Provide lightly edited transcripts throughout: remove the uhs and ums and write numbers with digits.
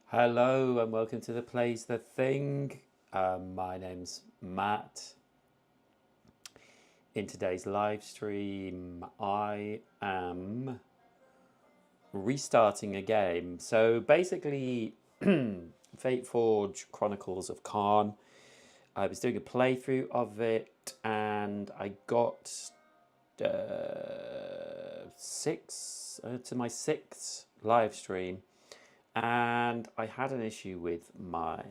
Hello and welcome to the Plays the Thing. My name's Matt. In today's live stream, I am restarting a game. So basically, FATEFORGE Chronicles of Khan. I was doing a playthrough of it and I got to my sixth live stream. And I had an issue with my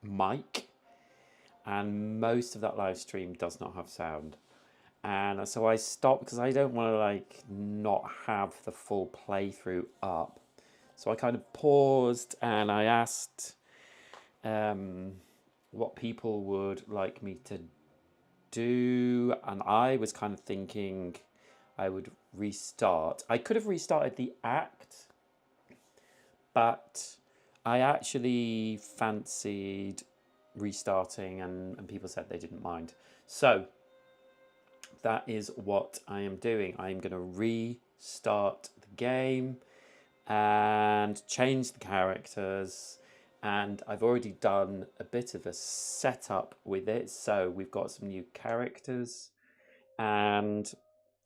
mic, and most of that live stream does not have sound. And so I stopped because I don't want to not have the full playthrough up. So I kind of paused and I asked what people would like me to do, and I was kind of thinking I would restart. I could have restarted the act, but I actually fancied restarting, and people said they didn't mind. So that is what I am doing. I am going to restart the game and change the characters. And I've already done a bit of a setup with it. So we've got some new characters. And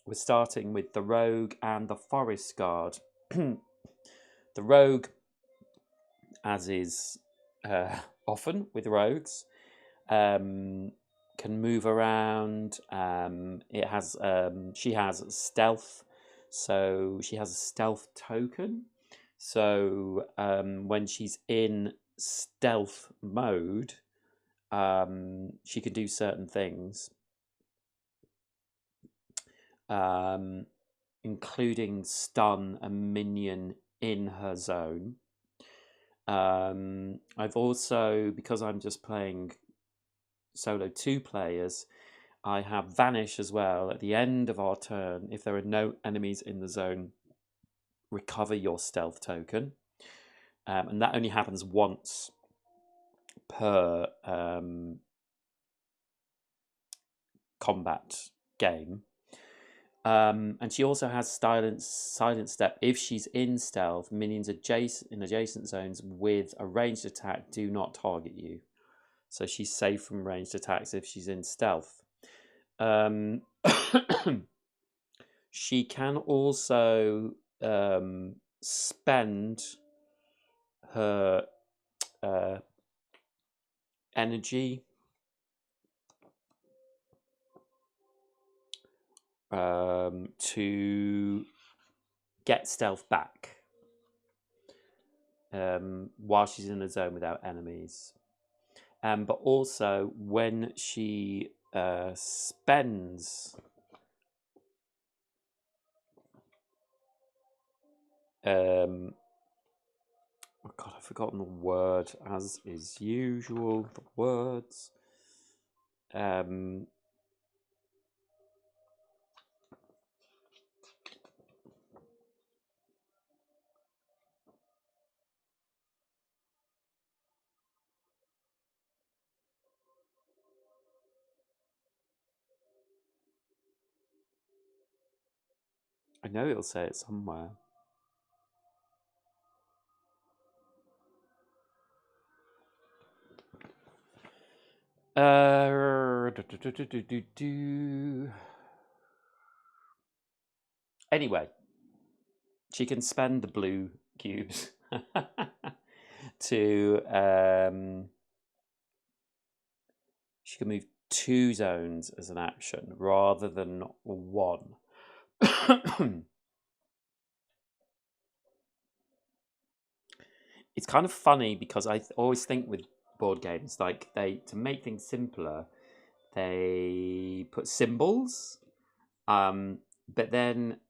we're starting with the Rogue and the Forest Guard. The Rogue, as is often with rogues, can move around. She has stealth, so she has a stealth token. So when she's in stealth mode, she can do certain things, including stun a minion in her zone. I've also, because I'm just playing solo 2 players, I have Vanish as well. At the end of our turn, if there are no enemies in the zone, recover your stealth token. And that only happens once per combat game. And she also has silent step. If she's in stealth, minions in adjacent zones with a ranged attack do not target you. So she's safe from ranged attacks if she's in stealth. She can also spend her energy to get stealth back while she's in a zone without enemies. But also when she spends oh god, I've forgotten the word, as is usual, the words. I know it'll say it somewhere. Anyway, she can spend the blue cubes to she can move 2 zones as an action rather than 1. It's kind of funny because I always think with board games, like to make things simpler, they put symbols, but then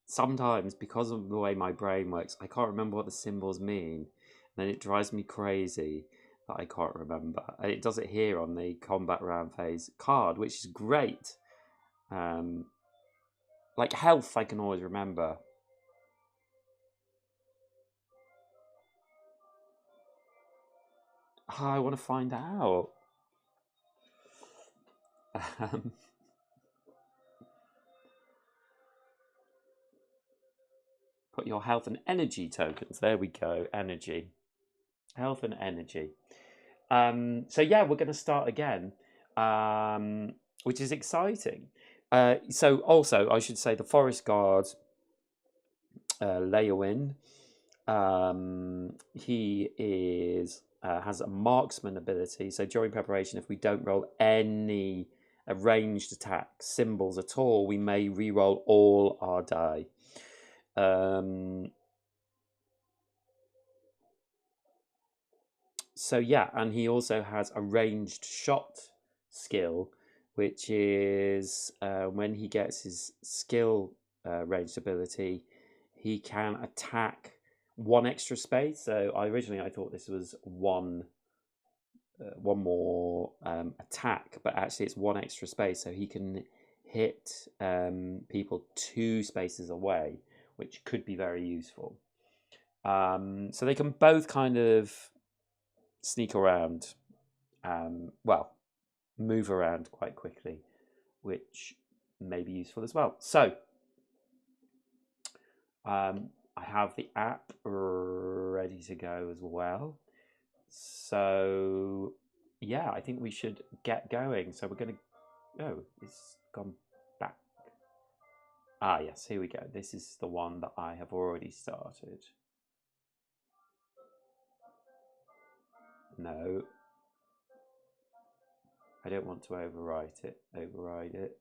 sometimes, because of the way my brain works, I can't remember what the symbols mean, and then it drives me crazy that I can't remember. And it does it here on the combat round phase card, which is great. Like health, I can always remember. I want to find out. Got your health and energy tokens. There we go. Energy. Health and energy. So yeah, we're going to start again, which is exciting. So also, I should say the Forest Guard, Leowin, he is has a marksman ability. So during preparation, if we don't roll any ranged attack symbols at all, we may re-roll all our die. So yeah, and he also has a ranged shot skill, which is when he gets his skill ranged ability, he can attack one extra space. So I thought this was one more attack, but actually it's one extra space, so he can hit people 2 spaces away, which could be very useful. So they can both kind of sneak around, move around quite quickly, which may be useful as well. So I have the app ready to go as well. So yeah, I think we should get going. So we're going to... Oh, it's gone back. Ah, yes, here we go. This is the one that I have already started. No. I don't want to override it.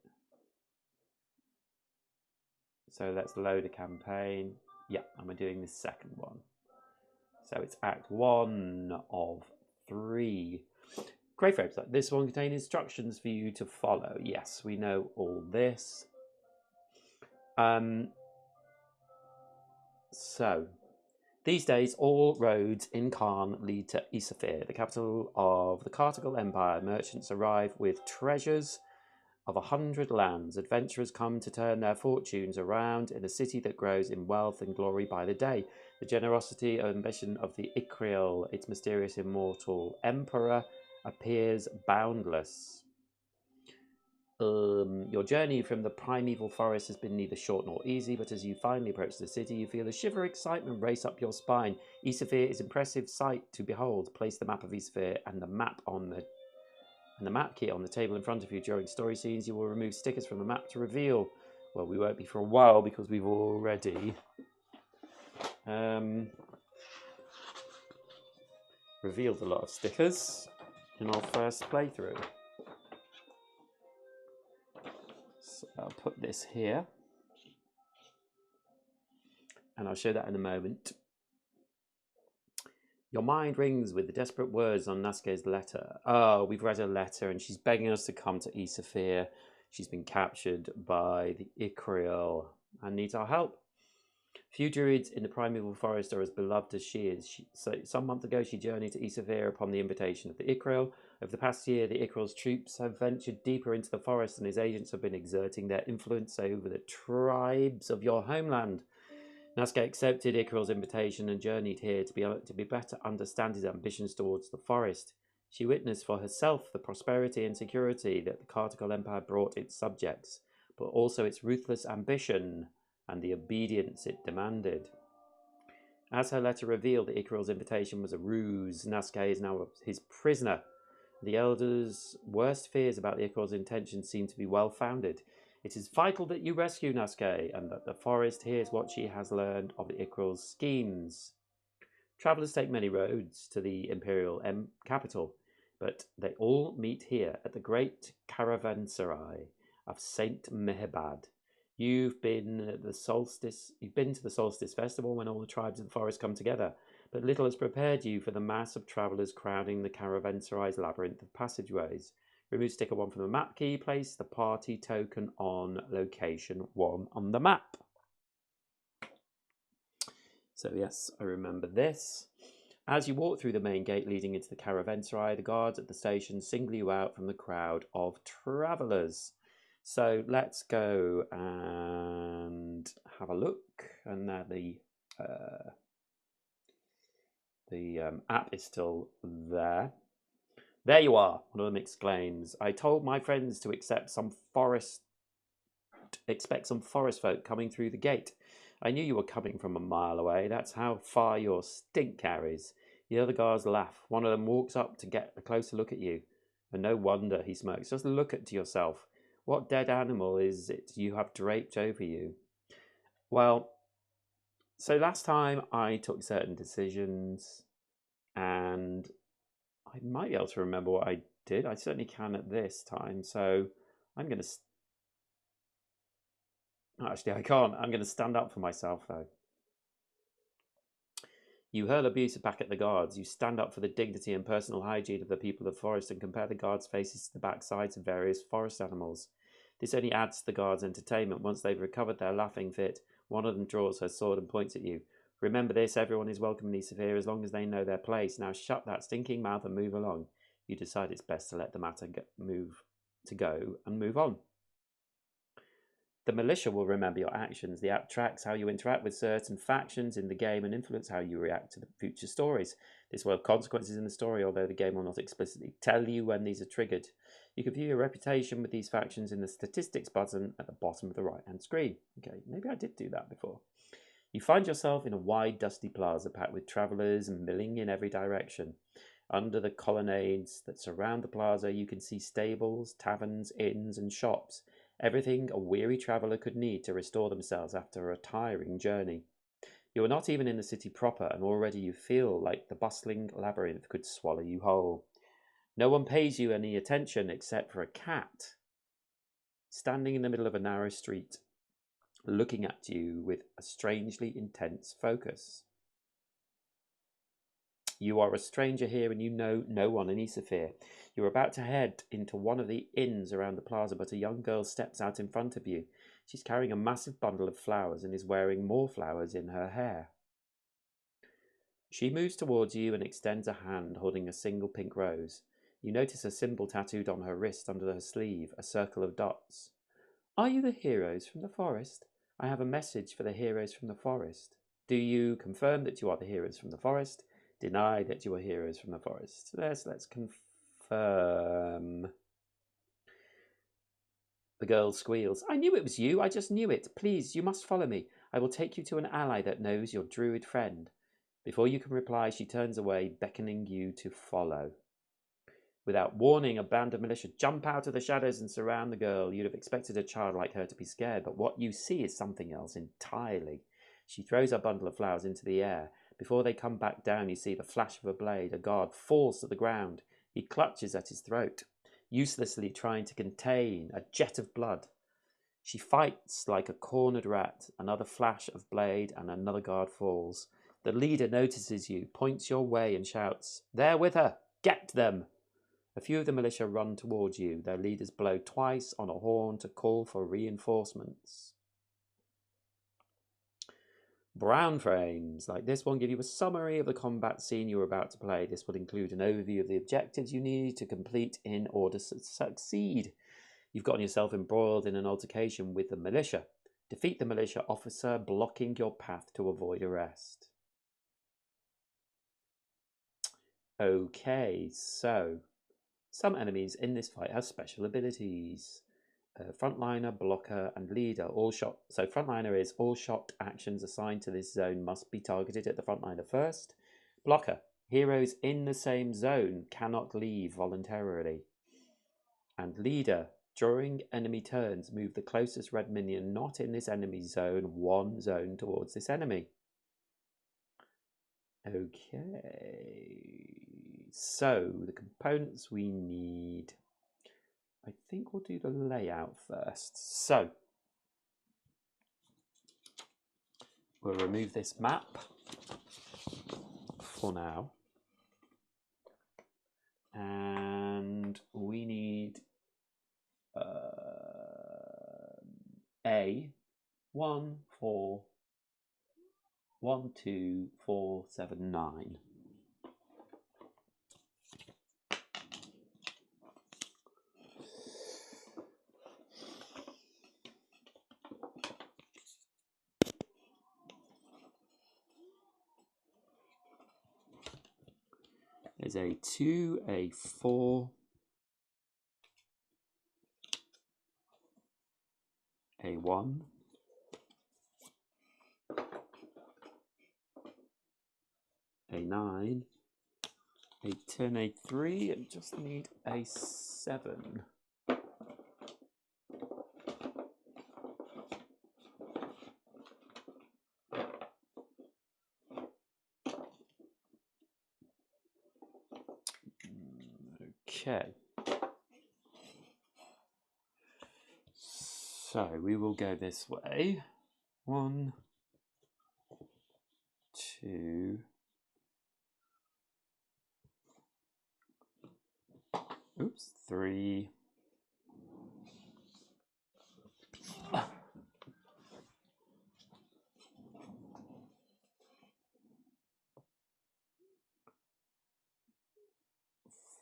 So let's load a campaign. Yeah, and we're doing the second one. So it's Act 1 of 3. Great website. This one contains instructions for you to follow. Yes, we know all this. So, these days, all roads in Khan lead to Isafir, the capital of the Kartagal Empire. Merchants arrive with treasures of 100 lands. Adventurers come to turn their fortunes around in a city that grows in wealth and glory by the day. The generosity and ambition of the Ikriel, its mysterious immortal emperor, appears boundless. Your journey from the primeval forest has been neither short nor easy, but as you finally approach the city, you feel a shiver of excitement race up your spine. Isafir is an impressive sight to behold. Place the map of Isafir and the map key on the table in front of you. During story scenes, you will remove stickers from the map to reveal. Well, we won't be for a while because we've already revealed a lot of stickers in our first playthrough. So I'll put this here, and I'll show that in a moment. Your mind rings with the desperate words on Naske's letter. Oh, we've read her letter, and she's begging us to come to Isafir. She's been captured by the Ikriel and needs our help. Few druids in the primeval forest are as beloved as she is. Some month ago, she journeyed to Isafir upon the invitation of the Ikriel. Over the past year, the Ikriel's troops have ventured deeper into the forest, and his agents have been exerting their influence over the tribes of your homeland. Naske accepted Ikriel's invitation and journeyed here to be better understand his ambitions towards the forest. She witnessed for herself the prosperity and security that the Kartagal Empire brought its subjects, but also its ruthless ambition and the obedience it demanded. As her letter revealed, the Ikriel's invitation was a ruse. Naske is now his prisoner. The elders' worst fears about the Ikriel's intentions seem to be well-founded. It is vital that you rescue Naske, and that the forest hears what she has learned of the Ikriel's schemes. Travellers take many roads to the Imperial capital, but they all meet here at the great caravanserai of Saint Mehebad. You've been to the Solstice Festival when all the tribes of the forest come together, but little has prepared you for the mass of travellers crowding the caravanserai's labyrinth of passageways. Remove sticker 1 from the map key. Place the party token on location 1 on the map. So yes, I remember this. As you walk through the main gate leading into the caravanserai, the guards at the station single you out from the crowd of travellers. So let's go and have a look. And now the app is still there. There you are, one of them exclaims. I told my friends to expect some forest folk coming through the gate. I knew you were coming from a mile away. That's how far your stink carries. The other guards laugh. One of them walks up to get a closer look at you. And no wonder, he smirks. Just look at yourself. What dead animal is it you have draped over you? Well, so last time I took certain decisions and I might be able to remember what I did. I certainly can at this time. So I'm going to... Actually, I can't. I'm going to stand up for myself, though. You hurl abuse back at the guards. You stand up for the dignity and personal hygiene of the people of the forest and compare the guards' faces to the backsides of various forest animals. This only adds to the guards' entertainment. Once they've recovered their laughing fit, one of them draws her sword and points at you. Remember this, everyone is welcome in these sphere as long as they know their place. Now shut that stinking mouth and move along. You decide it's best to let the matter go and move on. The militia will remember your actions. The app tracks how you interact with certain factions in the game and influence how you react to the future stories. This will have consequences in the story, although the game will not explicitly tell you when these are triggered. You can view your reputation with these factions in the statistics button at the bottom of the right-hand screen. Okay, maybe I did do that before. You find yourself in a wide, dusty plaza packed with travellers milling in every direction. Under the colonnades that surround the plaza, you can see stables, taverns, inns, and shops. Everything a weary traveller could need to restore themselves after a tiring journey. You are not even in the city proper, and already you feel like the bustling labyrinth could swallow you whole. No one pays you any attention except for a cat standing in the middle of a narrow street, looking at you with a strangely intense focus. You are a stranger here and you know no one in Isafir. You are about to head into one of the inns around the plaza, but a young girl steps out in front of you. She's carrying a massive bundle of flowers and is wearing more flowers in her hair. She moves towards you and extends a hand holding a single pink rose. You notice a symbol tattooed on her wrist under her sleeve, a circle of dots. Are you the heroes from the forest? I have a message for the heroes from the forest. Do you confirm that you are the heroes from the forest? Deny that you are heroes from the forest. Let's confirm. The girl squeals. I knew it was you. I just knew it. Please, you must follow me. I will take you to an ally that knows your druid friend. Before you can reply, she turns away, beckoning you to follow. Without warning, a band of militia jump out of the shadows and surround the girl. You'd have expected a child like her to be scared, but what you see is something else entirely. She throws her bundle of flowers into the air. Before they come back down, you see the flash of a blade. A guard falls to the ground. He clutches at his throat, uselessly trying to contain a jet of blood. She fights like a cornered rat. Another flash of blade and another guard falls. The leader notices you, points your way and shouts, "They're with her! Get them!" A few of the militia run towards you. Their leaders blow twice on a horn to call for reinforcements. Brown frames like this one give you a summary of the combat scene you're about to play. This will include an overview of the objectives you need to complete in order to succeed. You've gotten yourself embroiled in an altercation with the militia. Defeat the militia officer blocking your path to avoid arrest. Okay, so some enemies in this fight have special abilities. Frontliner, blocker, and leader. All shot. So frontliner is all shot actions assigned to this zone must be targeted at the frontliner first. Blocker. Heroes in the same zone cannot leave voluntarily. And leader. During enemy turns, move the closest red minion not in this enemy zone one zone towards this enemy. Okay. So the components we need. I think we'll do the layout first. So we'll remove this map for now. And we need A 1 4 1 2 4 7 9. There's a 2, a 4, a 1, A9, A10, A3, and just need A7. Okay. So we will go this way. 1, 2. Oops, 3.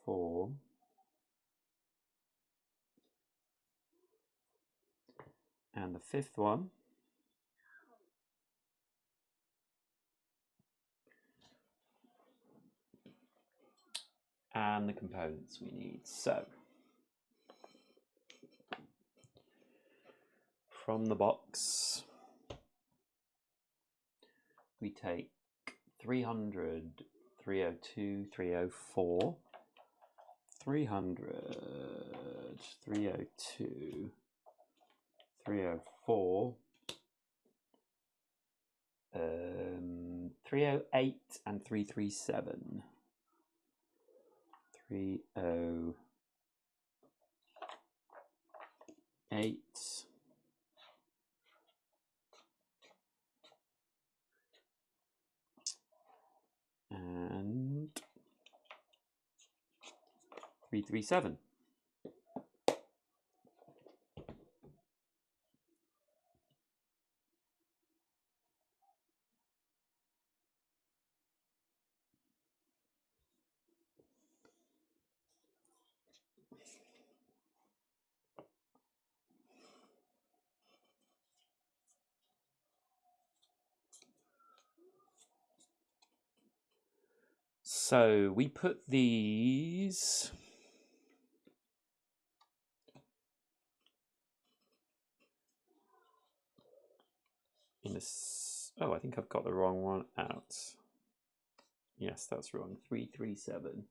4. And the 5th one. And the components we need. So from the box, we take 300, 302, 304, 300, 302, 304, 308 and 337. 308 and 337. So we put these in this. Oh, I think I've got the wrong one out. Yes, that's wrong. 337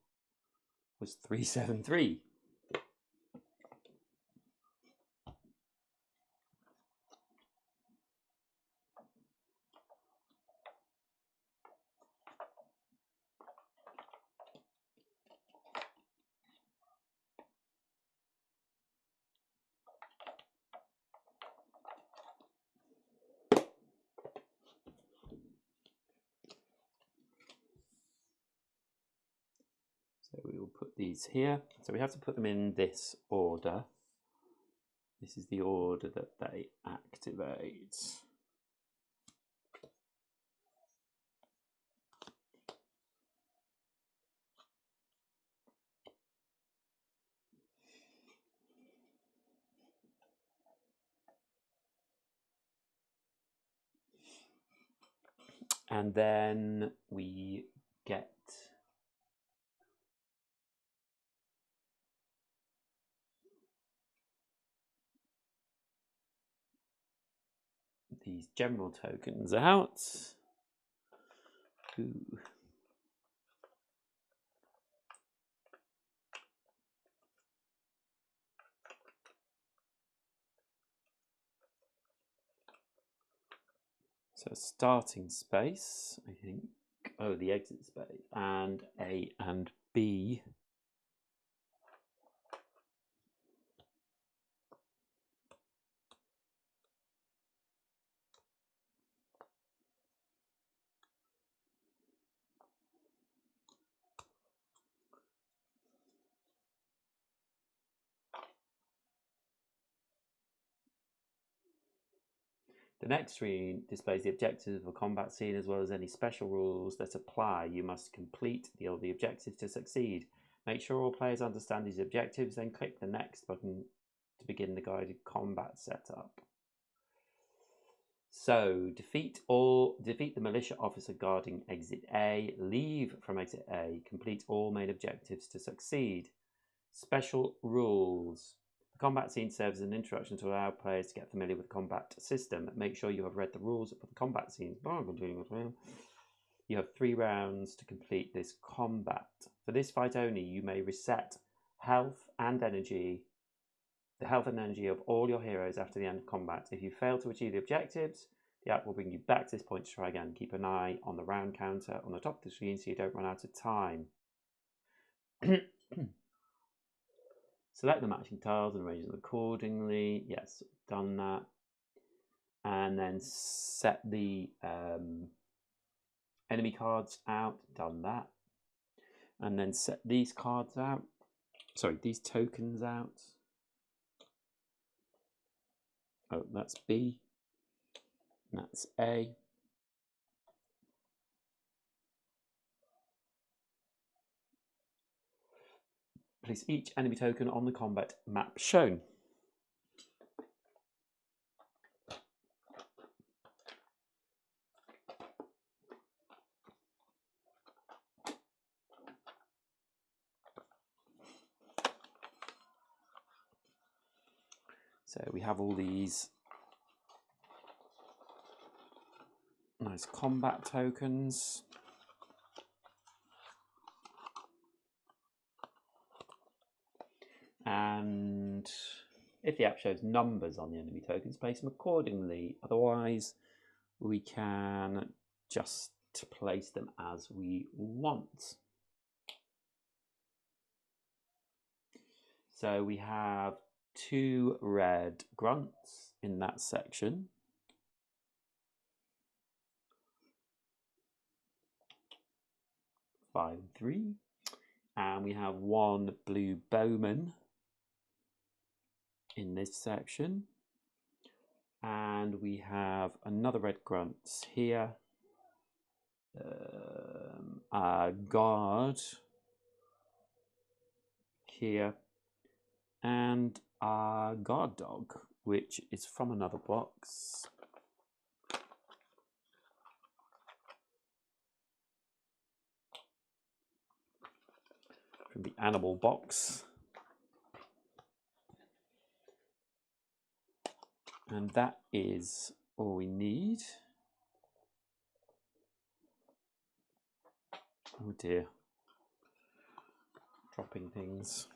was 373. So we will put these here. So we have to put them in this order. This is the order that they activate. And then we get these general tokens out. Ooh. So starting space, I think. Oh, the exit space. And A and B. The next screen displays the objectives of a combat scene as well as any special rules that apply. You must complete all the objectives to succeed. Make sure all players understand these objectives, then click the next button to begin the guided combat setup. So defeat the militia officer guarding exit A, leave from exit A, complete all main objectives to succeed. Special rules. The combat scene serves as an introduction to allow players to get familiar with the combat system. Make sure you have read the rules for the combat scenes. You have 3 rounds to complete this combat. For this fight only, you may reset health and energy, the health and energy of all your heroes after the end of combat. If you fail to achieve the objectives, the app will bring you back to this point to try again. Keep an eye on the round counter on the top of the screen so you don't run out of time. Select the matching tiles and arrange them accordingly. Yes, done that. And then set the enemy cards out. Done that. And then set these cards out. Sorry, these tokens out. Oh, that's B. That's A. Place each enemy token on the combat map shown. So we have all these nice combat tokens. And if the app shows numbers on the enemy tokens, place them accordingly. Otherwise, we can just place them as we want. So we have 2 red grunts in that section. Five and 3. And we have 1 blue bowman in this section, and we have another red grunt here, a guard here, and a guard dog, which is from another box. From the animal box. And that is all we need. Oh dear. Dropping things.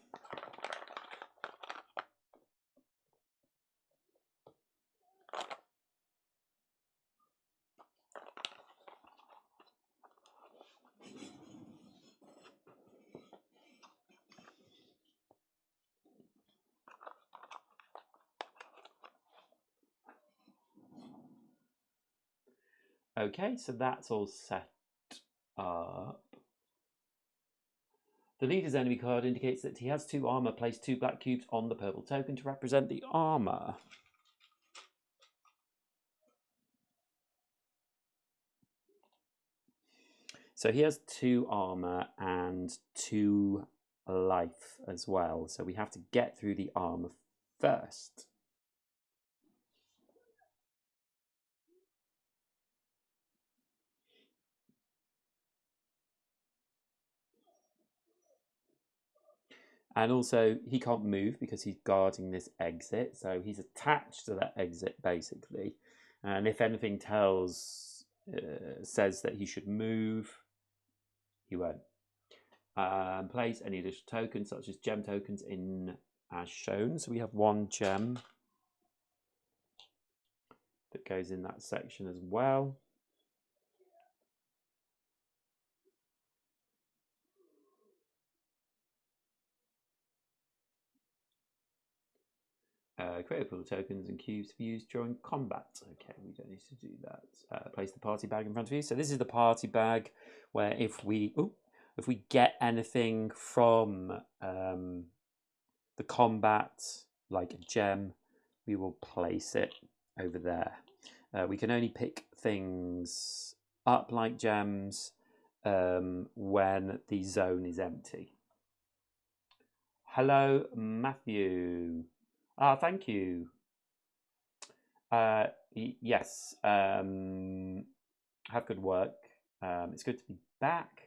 Okay, so that's all set up. The leader's enemy card indicates that he has 2 armor. Place 2 black cubes on the purple token to represent the armor. So he has 2 armor and 2 life as well. So we have to get through the armor first. And also, he can't move because he's guarding this exit. So he's attached to that exit, basically. And if anything says that he should move, he won't. Place any additional tokens, such as gem tokens, in as shown. So we have 1 gem that goes in that section as well. Create a pool of tokens and cubes to be used during combat. Okay, we don't need to do that. Place the party bag in front of you. So this is the party bag where if we get anything from the combat, like a gem, we will place it over there. We can only pick things up like gems when the zone is empty. Hello, Matthew. Thank you. Yes. Have good work. It's good to be back.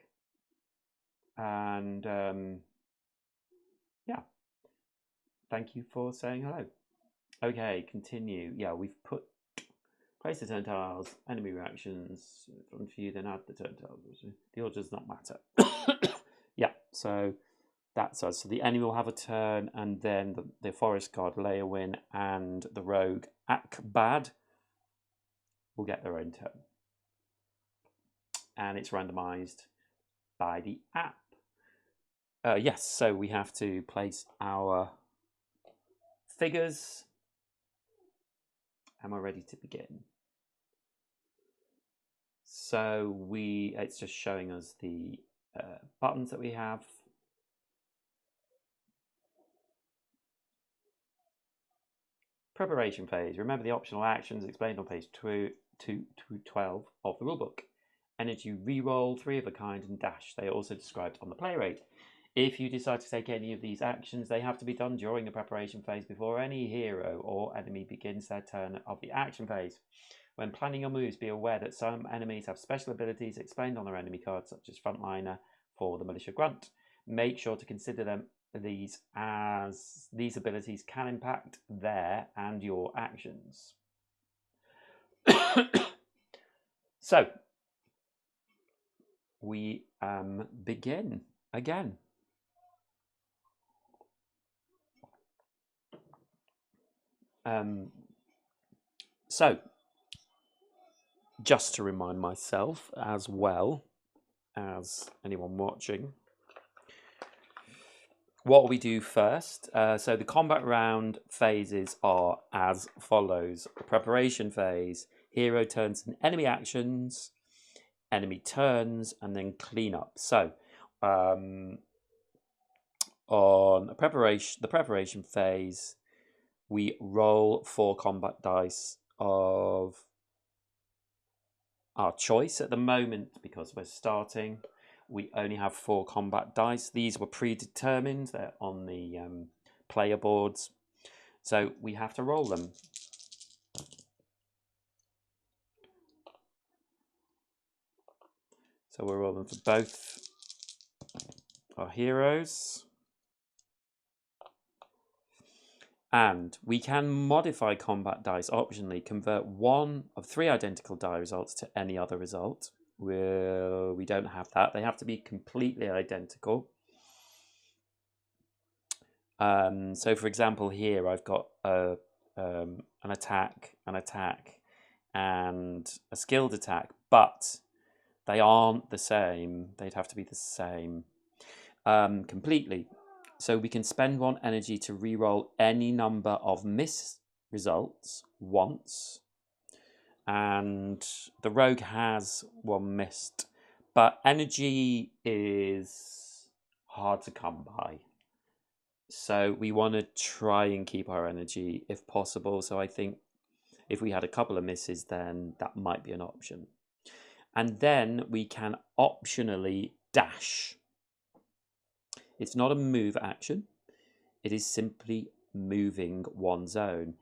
And yeah. Thank you for saying hello. Okay, continue. Yeah, we've put Place the turn tiles, enemy reactions from you, then add the turn tiles. The order does not matter. Yeah, so that's us. So the enemy will have a turn, and then the forest god Leowin and the rogue Akbad will get their own turn. And it's randomized by the app. Yes, so we have to place our figures. Am I ready to begin? So it's just showing us the buttons that we have. Preparation phase. Remember the optional actions explained on page 2 to 12 of the rulebook. Energy reroll, 3 of a kind, and dash. They are also described on the play rate. If you decide to take any of these actions, they have to be done during the preparation phase before any hero or enemy begins their turn of the action phase. When planning your moves, be aware that some enemies have special abilities explained on their enemy cards, such as Frontliner for the Militia Grunt. Make sure to consider these, as these abilities can impact their and your actions. So, we begin again. So, just to remind myself as well as anyone watching, what we do first. So the combat round phases are as follows. Preparation phase, hero turns and enemy actions, enemy turns, and then cleanup. So on the preparation phase, we roll 4 combat dice of our choice. At the moment, because we're starting, we only have 4 combat dice. These were predetermined. They're on the player boards. So we have to roll them. So we're rolling for both our heroes. And we can modify combat dice optionally, convert 1 of 3 identical die results to any other result. We don't have that. They have to be completely identical. So for example, here I've got an attack, and a skilled attack, but they aren't the same. They'd have to be the same completely. So we can spend 1 energy to reroll any number of miss results once. And the rogue has 1 missed. But energy is hard to come by. So we want to try and keep our energy if possible. So I think if we had a couple of misses, then that might be an option. And then we can optionally dash. It's not a move action. It is simply moving 1 zone.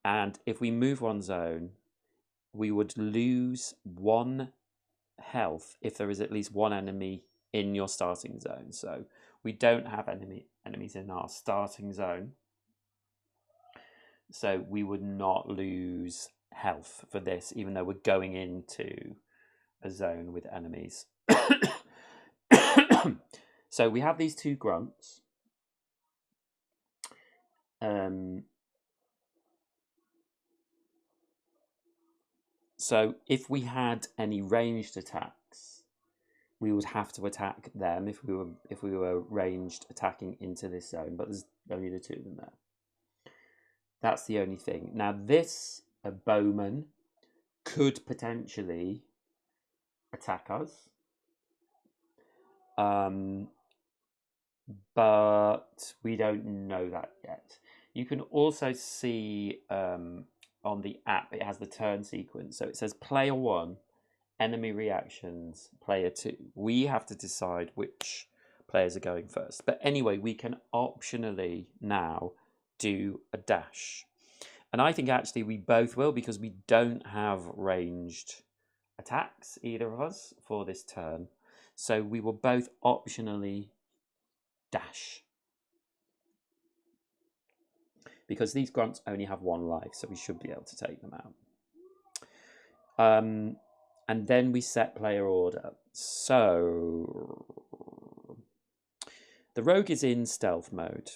And if we move 1 zone, we would lose 1 health if there is at least 1 enemy in your starting zone. So we don't have enemies in our starting zone. So we would not lose health for this, even though we're going into a zone with enemies. So we have these 2 grunts. So if we had any ranged attacks, we would have to attack them if we were ranged attacking into this zone. But there's only the 2 of them there. That's the only thing. Now this bowman could potentially attack us. But we don't know that yet. You can also see on the app, it has the turn sequence. So it says player 1, enemy reactions, player 2. We have to decide which players are going first. But anyway, we can optionally now do a dash. And I think actually we both will, because we don't have ranged attacks, either of us, for this turn. So we will both optionally dash. Because these grunts only have 1 life, so we should be able to take them out. And then we set player order. So the rogue is in stealth mode.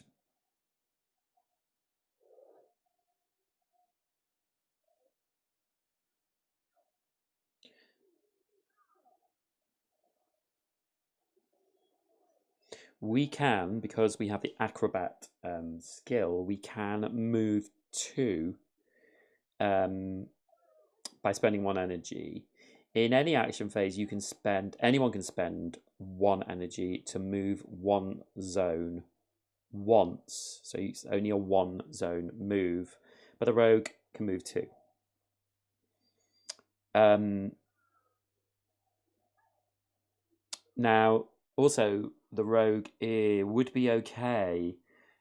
We can, because we have the acrobat skill, we can move 2 by spending 1 energy. In any action phase, anyone can spend 1 energy to move 1 zone once. So it's only a 1 zone move, but the rogue can move 2. Now, also, the rogue would be okay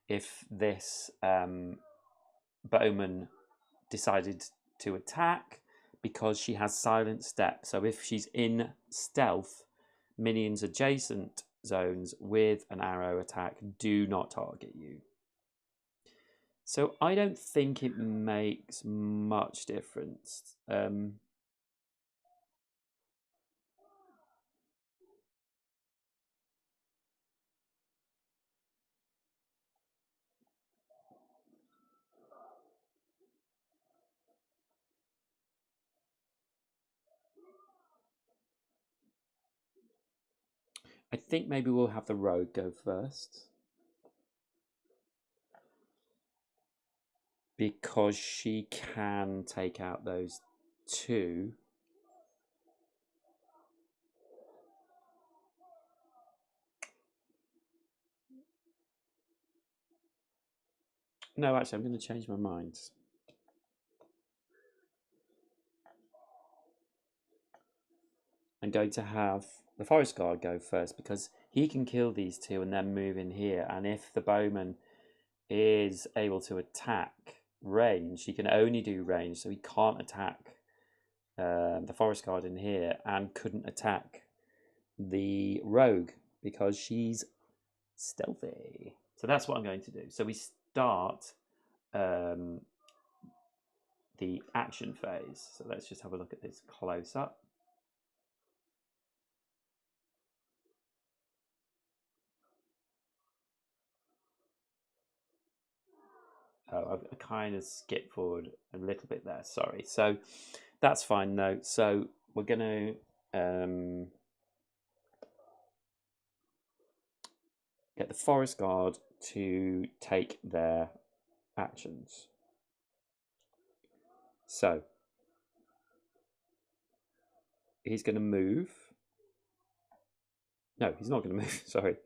if this bowman decided to attack, because she has silent step. So if she's in stealth, minions adjacent zones with an arrow attack do not target you. So I don't think it makes much difference. I think maybe we'll have the rogue go first, because she can take out those 2. No, actually, I'm going to change my mind. I'm going to have the forest guard go first, because he can kill these 2 and then move in here. And if the bowman is able to attack range, he can only do range, so he can't attack the forest guard in here, and couldn't attack the rogue because she's stealthy. So that's what I'm going to do. So we start the action phase. So let's just have a look at this close up. Oh, I kind of skipped forward a little bit there, sorry. So that's fine though. So we're going to get the forest guard to take their actions. So he's going to move. No, he's not going to move, sorry.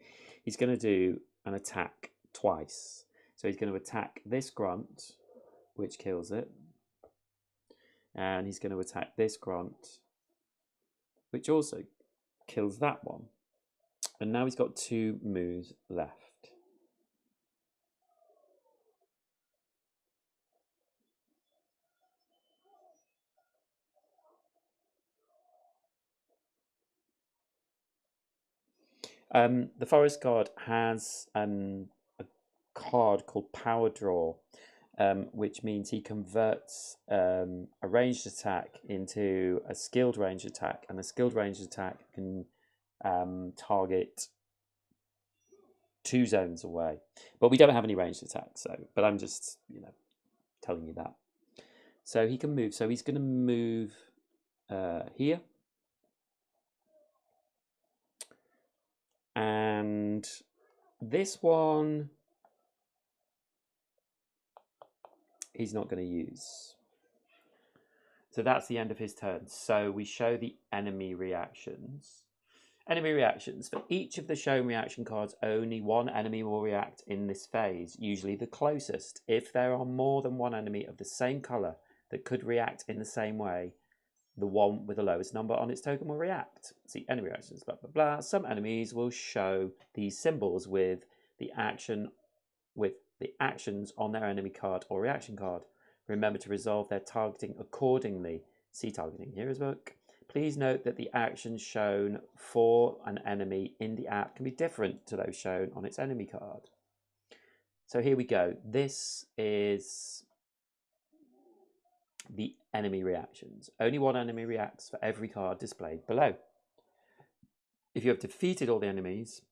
He's going to do an attack twice. So he's going to attack this grunt, which kills it. And he's going to attack this grunt, which also kills that one. And now he's got 2 moves left. The forest guard has a card called Power Draw, which means he converts a ranged attack into a skilled ranged attack, and a skilled ranged attack can target 2 zones away. But we don't have any ranged attacks, so but I'm just telling you that. So he can move. So he's going to move here. And this one he's not going to use. So that's the end of his turn. So we show the enemy reactions. Enemy reactions. For each of the shown reaction cards, only 1 enemy will react in this phase, usually the closest. If there are more than 1 enemy of the same colour that could react in the same way, the one with the lowest number on its token will react. See, enemy reactions, blah, blah, blah. Some enemies will show these symbols with the actions on their enemy card or reaction card. Remember to resolve their targeting accordingly. See targeting here as well. Please note that the actions shown for an enemy in the app can be different to those shown on its enemy card. So here we go. This is the enemy reactions. Only one enemy reacts for every card displayed below. If you have defeated all the enemies,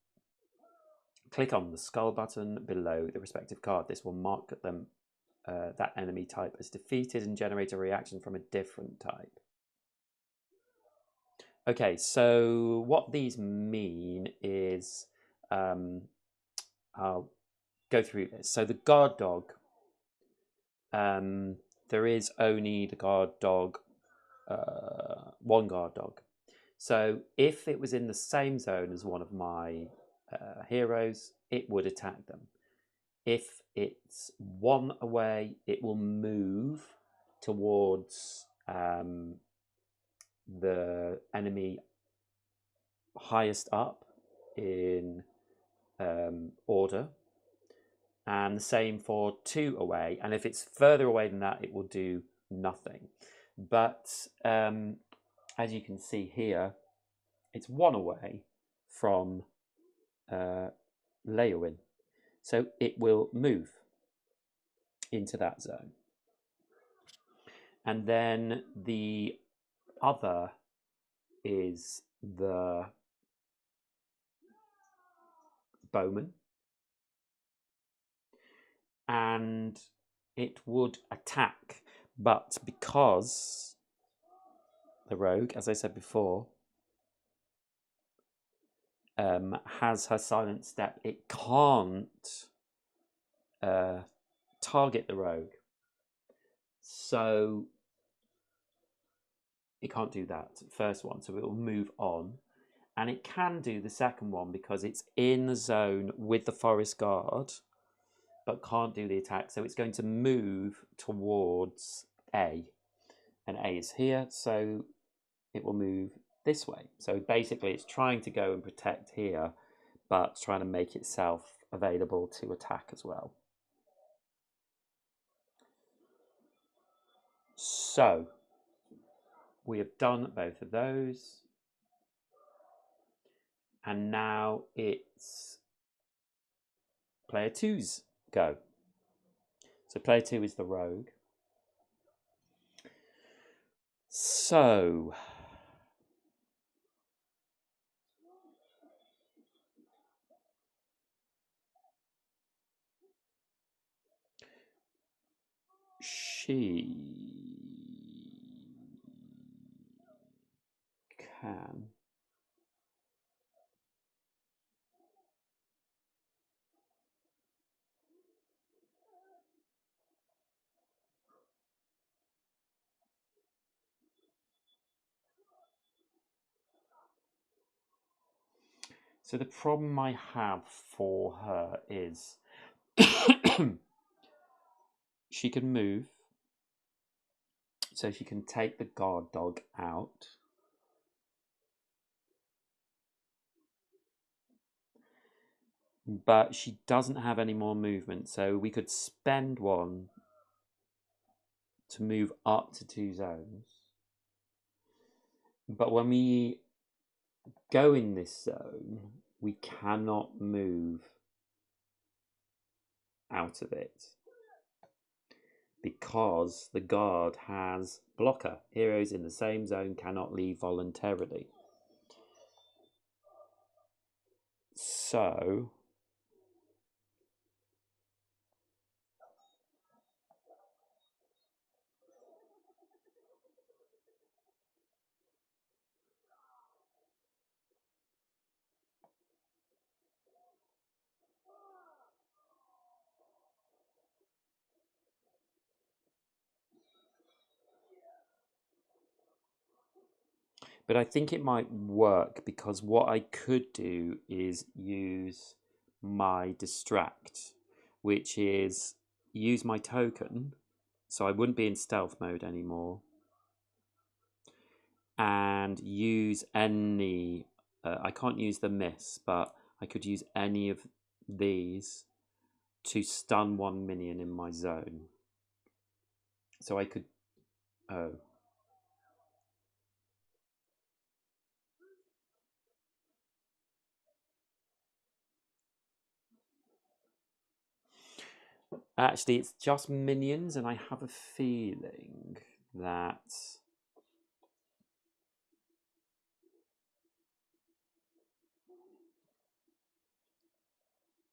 click on the skull button below the respective card. This will mark them that enemy type as defeated and generate a reaction from a different type. Okay, so what these mean is, I'll go through this. So the guard dog, there is only the guard dog, one guard dog. So if it was in the same zone as one of my heroes, it would attack them. If it's one away, it will move towards the enemy highest up in order, and the same for 2 away, and if it's further away than that, it will do nothing. But as you can see here, it's 1 away from Leowin, so it will move into that zone. And then the other is the bowman, and it would attack, but because the rogue, as I said before, has her silent step, it can't target the rogue, so it can't do that first one, so it will move on. And it can do the second one because it's in the zone with the forest guard, but can't do the attack. So it's going to move towards A. And A is here, so it will move this way. So basically it's trying to go and protect here, but trying to make itself available to attack as well. So we have done both of those. And now it's player 2's go. So player 2 is the rogue. So she can so the problem I have for her is she can move, so she can take the guard dog out. But she doesn't have any more movement, so we could spend one to move up to 2 zones. But when we go in this zone, we cannot move out of it because the guard has blocker. Heroes in the same zone cannot leave voluntarily. So but I think it might work because what I could do is use my distract, which is use my token, so I wouldn't be in stealth mode anymore, and use any, I can't use the miss, but I could use any of these to stun 1 minion in my zone. So I could, oh. Actually, it's just minions, and I have a feeling that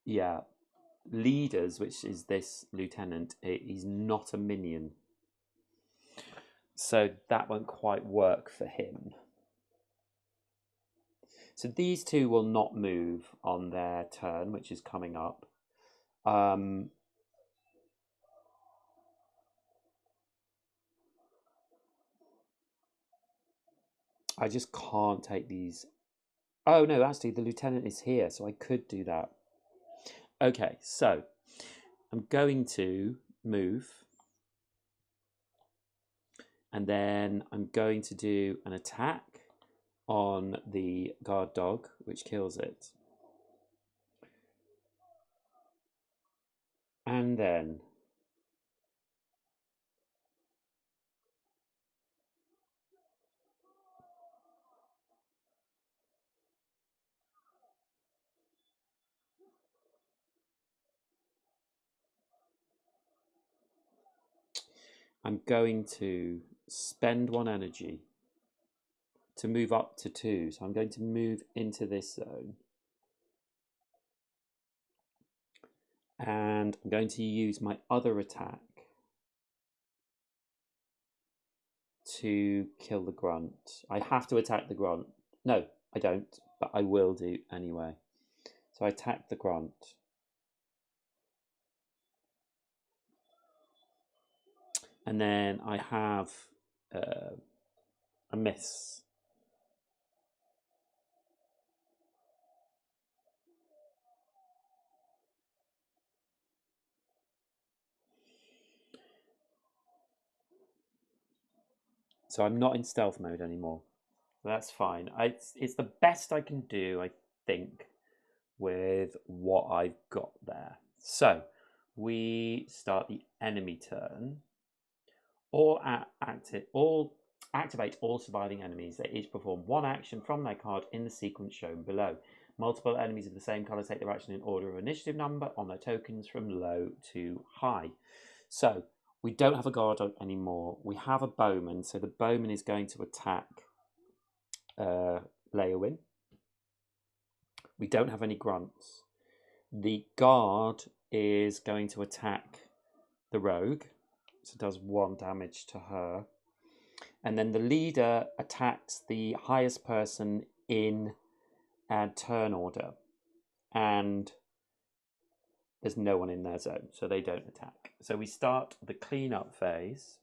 yeah, leaders, which is this lieutenant, he's not a minion. So that won't quite work for him. So these two will not move on their turn, which is coming up. I just can't take these. Oh no, actually the lieutenant is here, so I could do that. Okay, so I'm going to move. And then I'm going to do an attack on the guard dog, which kills it. And then I'm going to spend 1 energy to move up to 2. So I'm going to move into this zone. And I'm going to use my other attack to kill the grunt. I have to attack the grunt. No, I don't, but I will do anyway. So I attack the grunt. And then I have a miss. So I'm not in stealth mode anymore. That's fine. It's the best I can do, I think, with what I've got there. So we start the enemy turn. Activate all surviving enemies. They each perform 1 action from their card in the sequence shown below. Multiple enemies of the same colour take their action in order of initiative number on their tokens from low to high. So we don't have a guard dog anymore. We have a bowman, so the bowman is going to attack Leowin. We don't have any grunts. The guard is going to attack the rogue, so it does 1 damage to her. And then the leader attacks the highest person in turn order. And there's no one in their zone, so they don't attack. So we start the cleanup phase.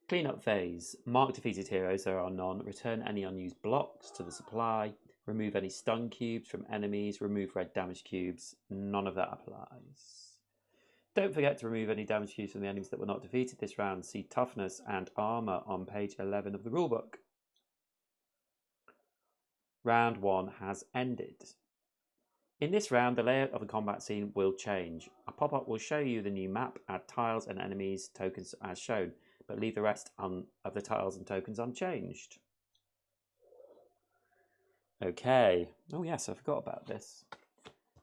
Cleanup phase. Mark defeated heroes, there are none. Return any unused blocks to the supply. Remove any stun cubes from enemies. Remove red damage cubes. None of that applies. Don't forget to remove any damage cubes from the enemies that were not defeated this round. See toughness and armor on page 11 of the rulebook. Round 1 has ended. In this round, the layout of the combat scene will change. A pop-up will show you the new map, add tiles and enemies tokens as shown, but leave the rest of the tiles and tokens unchanged. Okay. Oh yes, I forgot about this.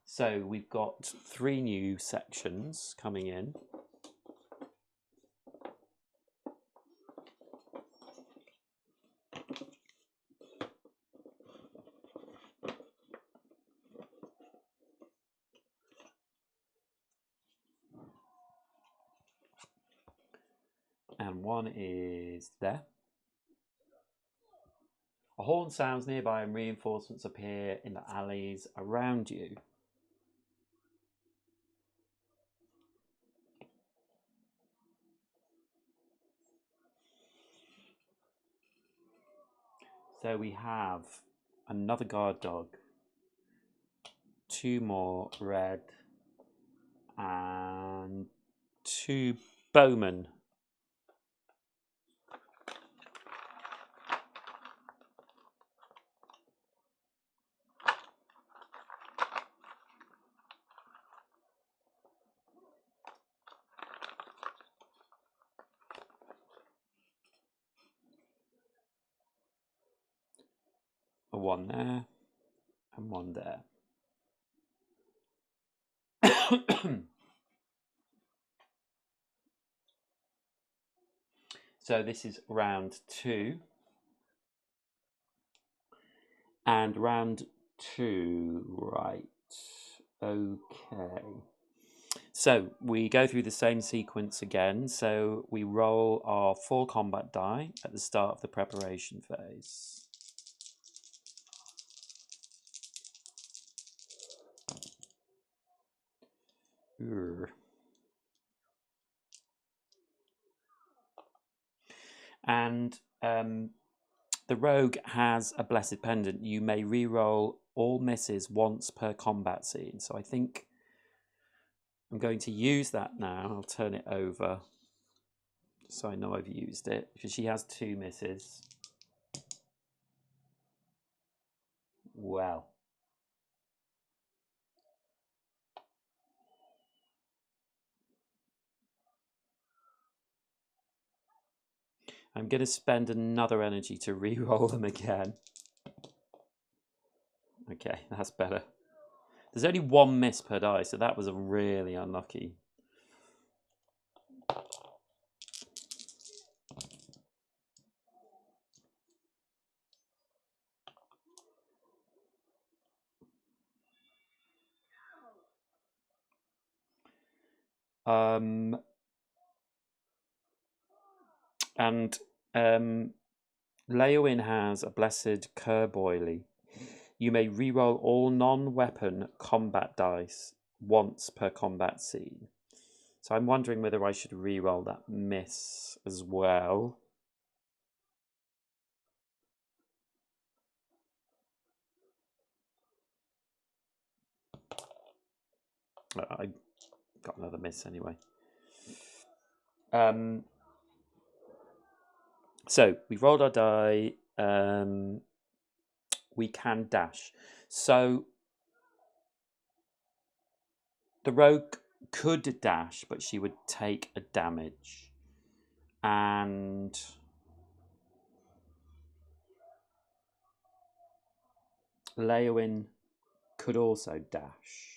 So we've got 3 new sections coming in. And one is there. A horn sounds nearby and reinforcements appear in the alleys around you. So we have another guard dog, 2 more red, and 2 bowmen. One there and 1 there. So this is round 2. And round 2, right. Okay. So we go through the same sequence again. So we roll our 4 combat die at the start of the preparation phase. And the rogue has a blessed pendant. You may re-roll all misses once per combat scene. So I think I'm going to use that now. I'll turn it over so I know I've used it, because she has 2 misses. Well. I'm going to spend another energy to re-roll them again. Okay, that's better. There's only 1 miss per die, so that was really unlucky. And Leowin has a blessed Kerboily. You may re-roll all non-weapon combat dice once per combat scene. So I'm wondering whether I should re-roll that miss as well. I got another miss anyway. So we've rolled our die. We can dash. So the rogue could dash, but she would take a damage. And Leowin could also dash.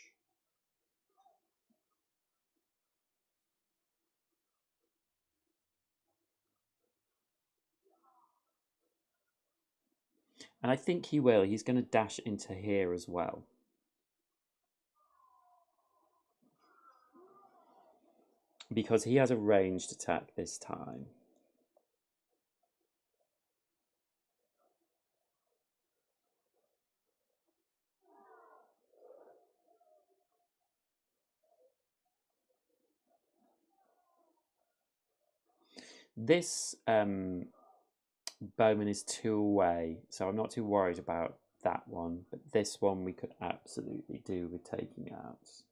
And I think he will. He's going to dash into here as well. Because he has a ranged attack this time. This bowman is 2 away, so I'm not too worried about that one. But this one we could absolutely do with taking out.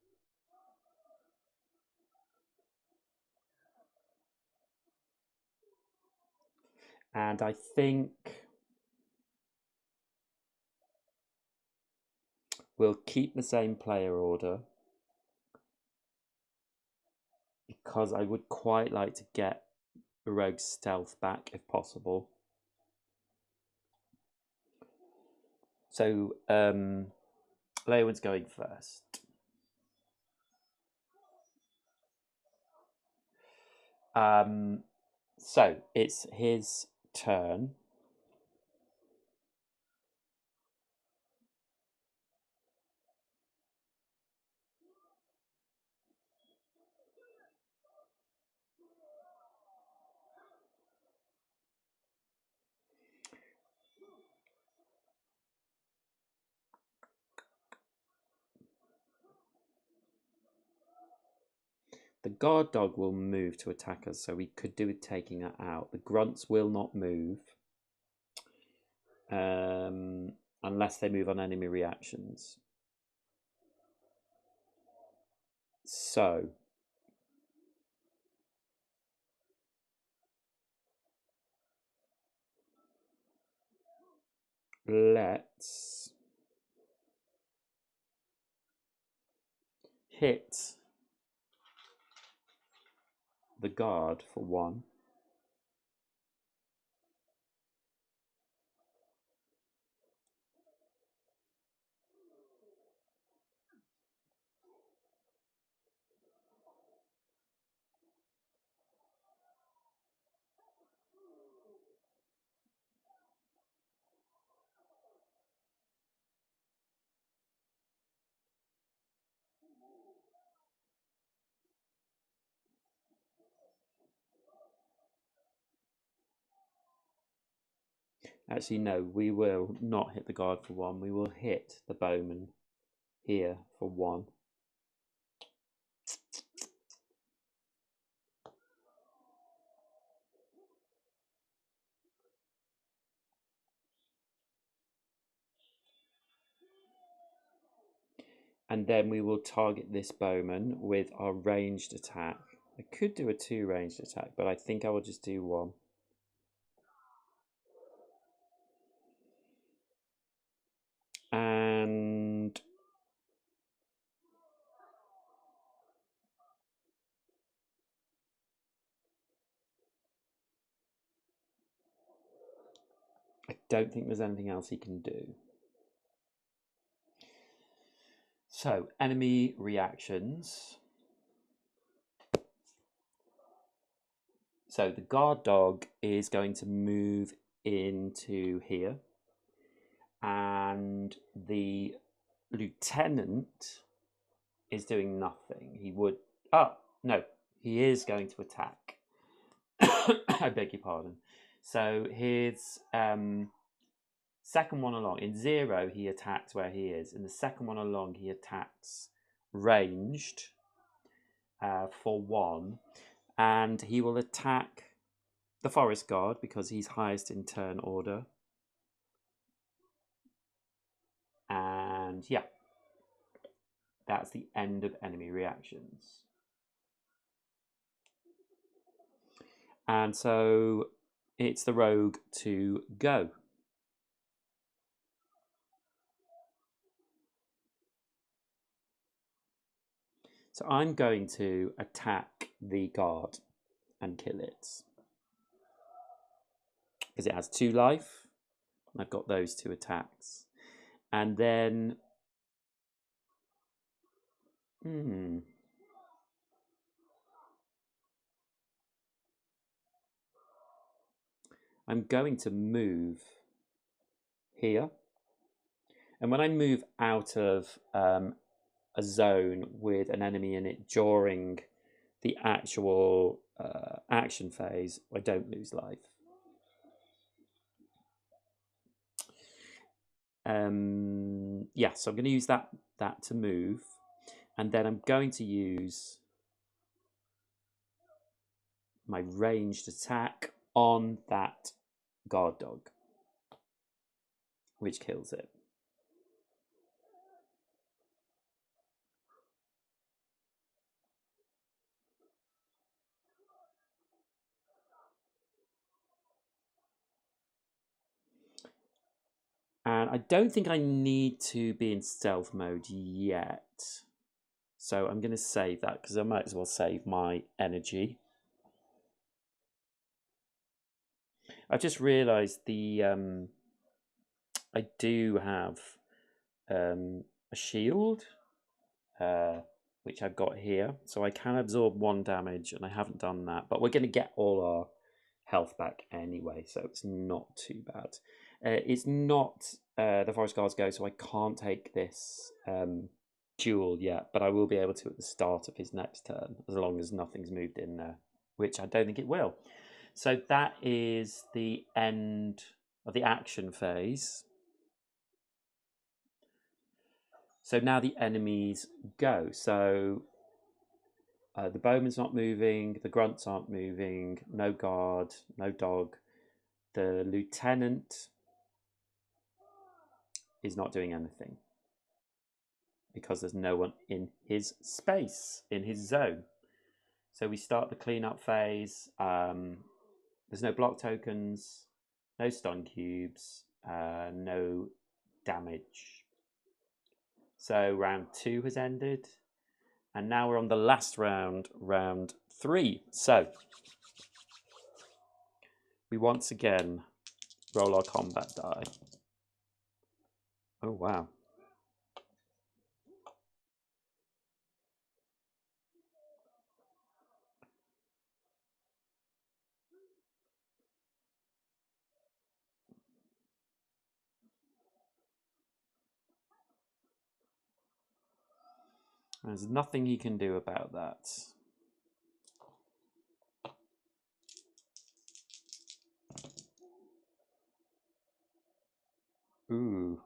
And I think we'll keep the same player order, because I would quite like to get the rogue's stealth back if possible. So Leowin's going first. So it's his turn. The guard dog will move to attack us, so we could do with taking that out. The grunts will not move unless they move on enemy reactions. So let's hit the guard for 1. Actually, no, we will not hit the guard for 1. We will hit the bowman here for 1. And then we will target this bowman with our ranged attack. I could do a 2 ranged attack, but I think I will just do 1. And I don't think there's anything else he can do. So, enemy reactions. So the guard dog is going to move into here, and the lieutenant is doing nothing. He would... Oh, no, he is going to attack. I beg your pardon. So his second one along, in 0, he attacks where he is. In the second one along, he attacks ranged for 1. And he will attack the forest guard because he's highest in turn order. And yeah, that's the end of enemy reactions. And so it's the rogue to go. So I'm going to attack the guard and kill it, because it has 2 life. And I've got those 2 attacks. And then... I'm going to move here. And when I move out of a zone with an enemy in it during the actual action phase, I don't lose life. Yeah, so I'm going to use that to move, and then I'm going to use my ranged attack on that guard dog, which kills it. And I don't think I need to be in stealth mode yet. So I'm going to save that, because I might as well save my energy. I just realised I do have a shield, which I've got here. So I can absorb 1 damage, and I haven't done that. But we're going to get all our health back anyway, so it's not too bad. It's not the Forest Guards go, so I can't take this duel yet, but I will be able to at the start of his next turn, as long as nothing's moved in there, which I don't think it will. So that is the end of the action phase. So now the enemies go. So the bowman's not moving, the grunts aren't moving, no guard, no dog. The lieutenant is not doing anything because there's no one in his space, in his zone. So we start the cleanup phase. There's no block tokens, no stun cubes, no damage. So round 2 has ended. And now we're on the last round, round 3. So we once again roll our combat die. Oh, wow. There's nothing he can do about that. Ooh.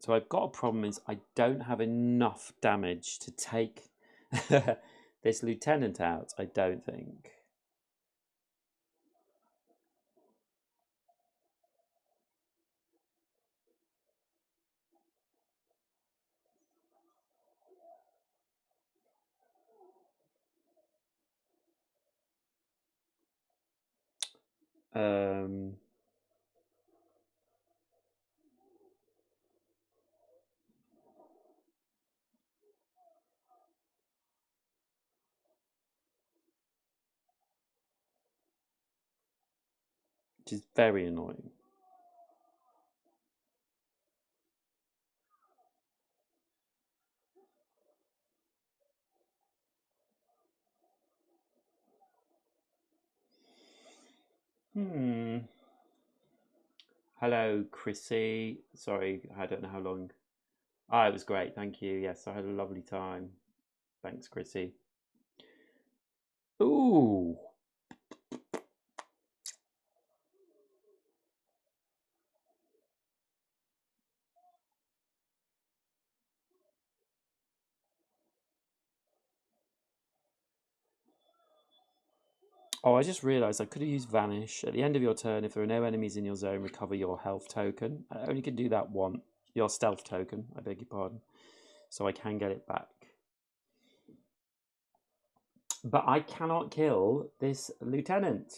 So I've got a problem is I don't have enough damage to take this lieutenant out, I don't think. Which is very annoying. Hello, Chrissy. Sorry, I don't know how long. Ah, it was great. Thank you. Yes, I had a lovely time. Thanks, Chrissy. Ooh. Oh, I just realised I could have used Vanish. At the end of your turn, if there are no enemies in your zone, recover your health token. I only can do that one. Your stealth token, I beg your pardon. So I can get it back. But I cannot kill this lieutenant.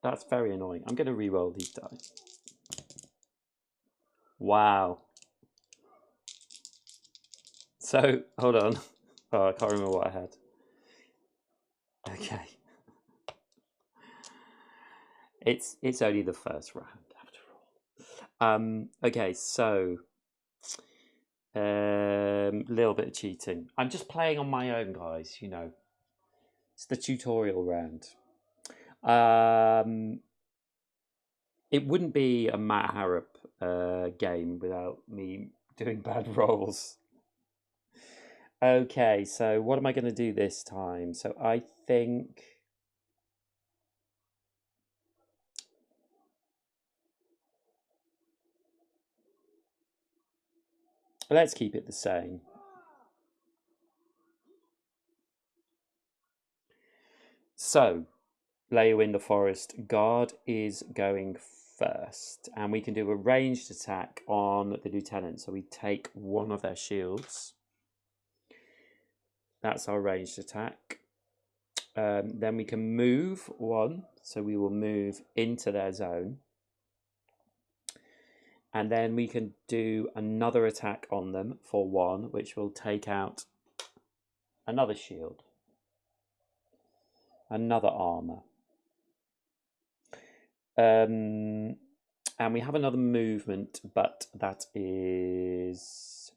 That's very annoying. I'm going to re-roll these dice. Wow. So, hold on. Oh, I can't remember what I had. Okay. It's only the first round after all. Okay, so little bit of cheating. I'm just playing on my own, guys, you know. It's the tutorial round. It wouldn't be a Matt Harrop game without me doing bad rolls. Okay, so what am I going to do this time? So I think let's keep it the same. So, Leo in the forest, guard is going first, and we can do a ranged attack on the lieutenant. So we take one of their shields. That's our ranged attack. Then we can move one, so we will move into their zone. And then we can do another attack on them for one, which will take out another shield, another armor. And we have another movement, but that is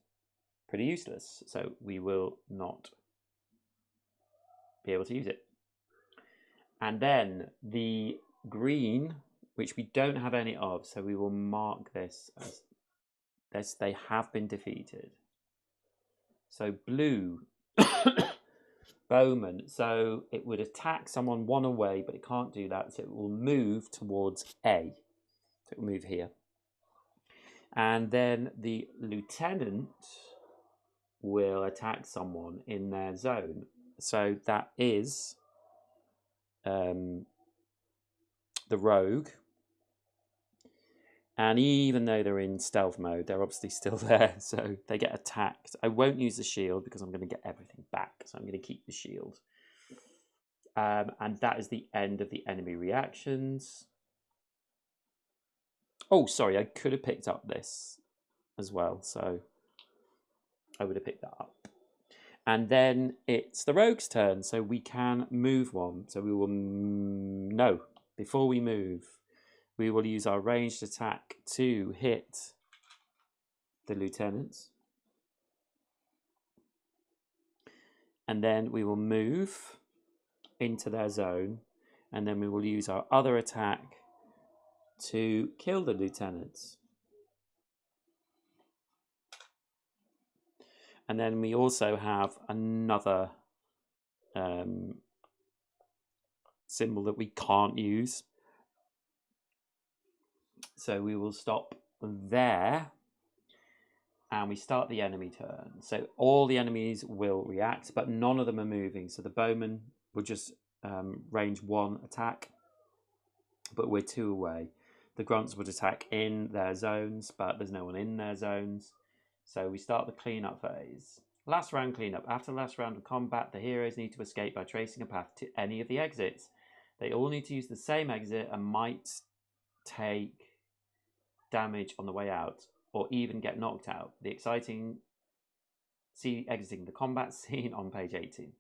pretty useless, so we will not be able to use it. And then the green, which we don't have any of, so we will mark this as this. They have been defeated. So blue Bowman, so it would attack someone one away, but it can't do that, so it will move towards A. So it will move here. And then the lieutenant will attack someone in their zone. So that is the rogue. And even though they're in stealth mode, they're obviously still there, so they get attacked. I won't use the shield because I'm going to get everything back, so I'm going to keep the shield. And that is the end of the enemy reactions. Oh, sorry, I could have picked up this as well, so I would have picked that up. And then it's the rogue's turn, so we can move one. So we will, no, before we move, we will use our ranged attack to hit the lieutenant. and then we will move into their zone, and then we will use our other attack to kill the lieutenants. And then we also have another symbol that we can't use. So we will stop there, and we start the enemy turn. So all the enemies will react, but none of them are moving. So the bowmen will just range 1 attack, but we're 2 away. The grunts would attack in their zones, but there's no one in their zones. So we start the cleanup phase. Last round cleanup. After the last round of combat, the heroes need to escape by tracing a path to any of the exits. They all need to use the same exit and might take damage on the way out, or even get knocked out. The exciting exiting the combat scene on page 18.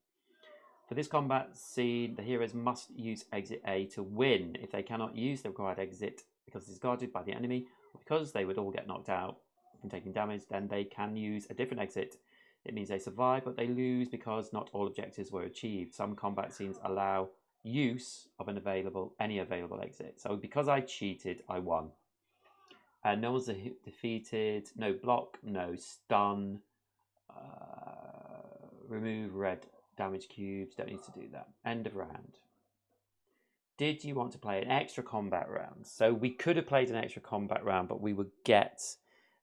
For this combat scene, the heroes must use exit A to win. If they cannot use the required exit because it's guarded by the enemy, or because they would all get knocked out from taking damage, then they can use a different exit. It means they survive, but they lose because not all objectives were achieved. Some combat scenes allow use of any available exit. So because I cheated, I won. No one's defeated, no block, no stun, remove red damage cubes, don't need to do that. End of round. Did you want to play an extra combat round? So we could have played an extra combat round, but we would get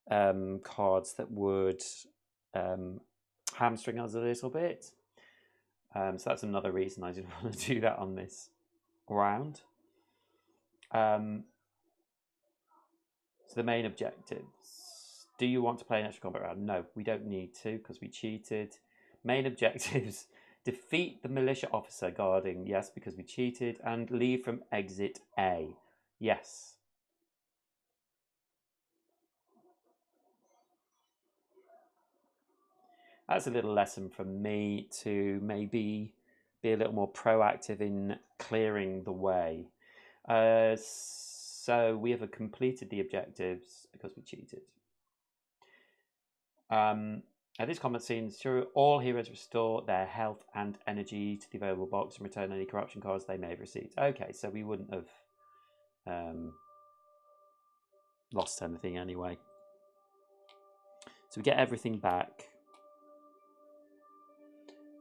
cards that would hamstring us a little bit. So that's another reason I didn't want to do that on this round. So the main objectives. Do you want to play an extra combat round? No, we don't need to because we cheated. Main objectives. Defeat the militia officer guarding. Yes, because we cheated. And leave from exit A. Yes. That's a little lesson from me to maybe be a little more proactive in clearing the way. So we have completed the objectives because we cheated. At this combat scene, all heroes restore their health and energy to the available box and return any corruption cards they may have received. Okay, so we wouldn't have lost anything anyway. So we get everything back.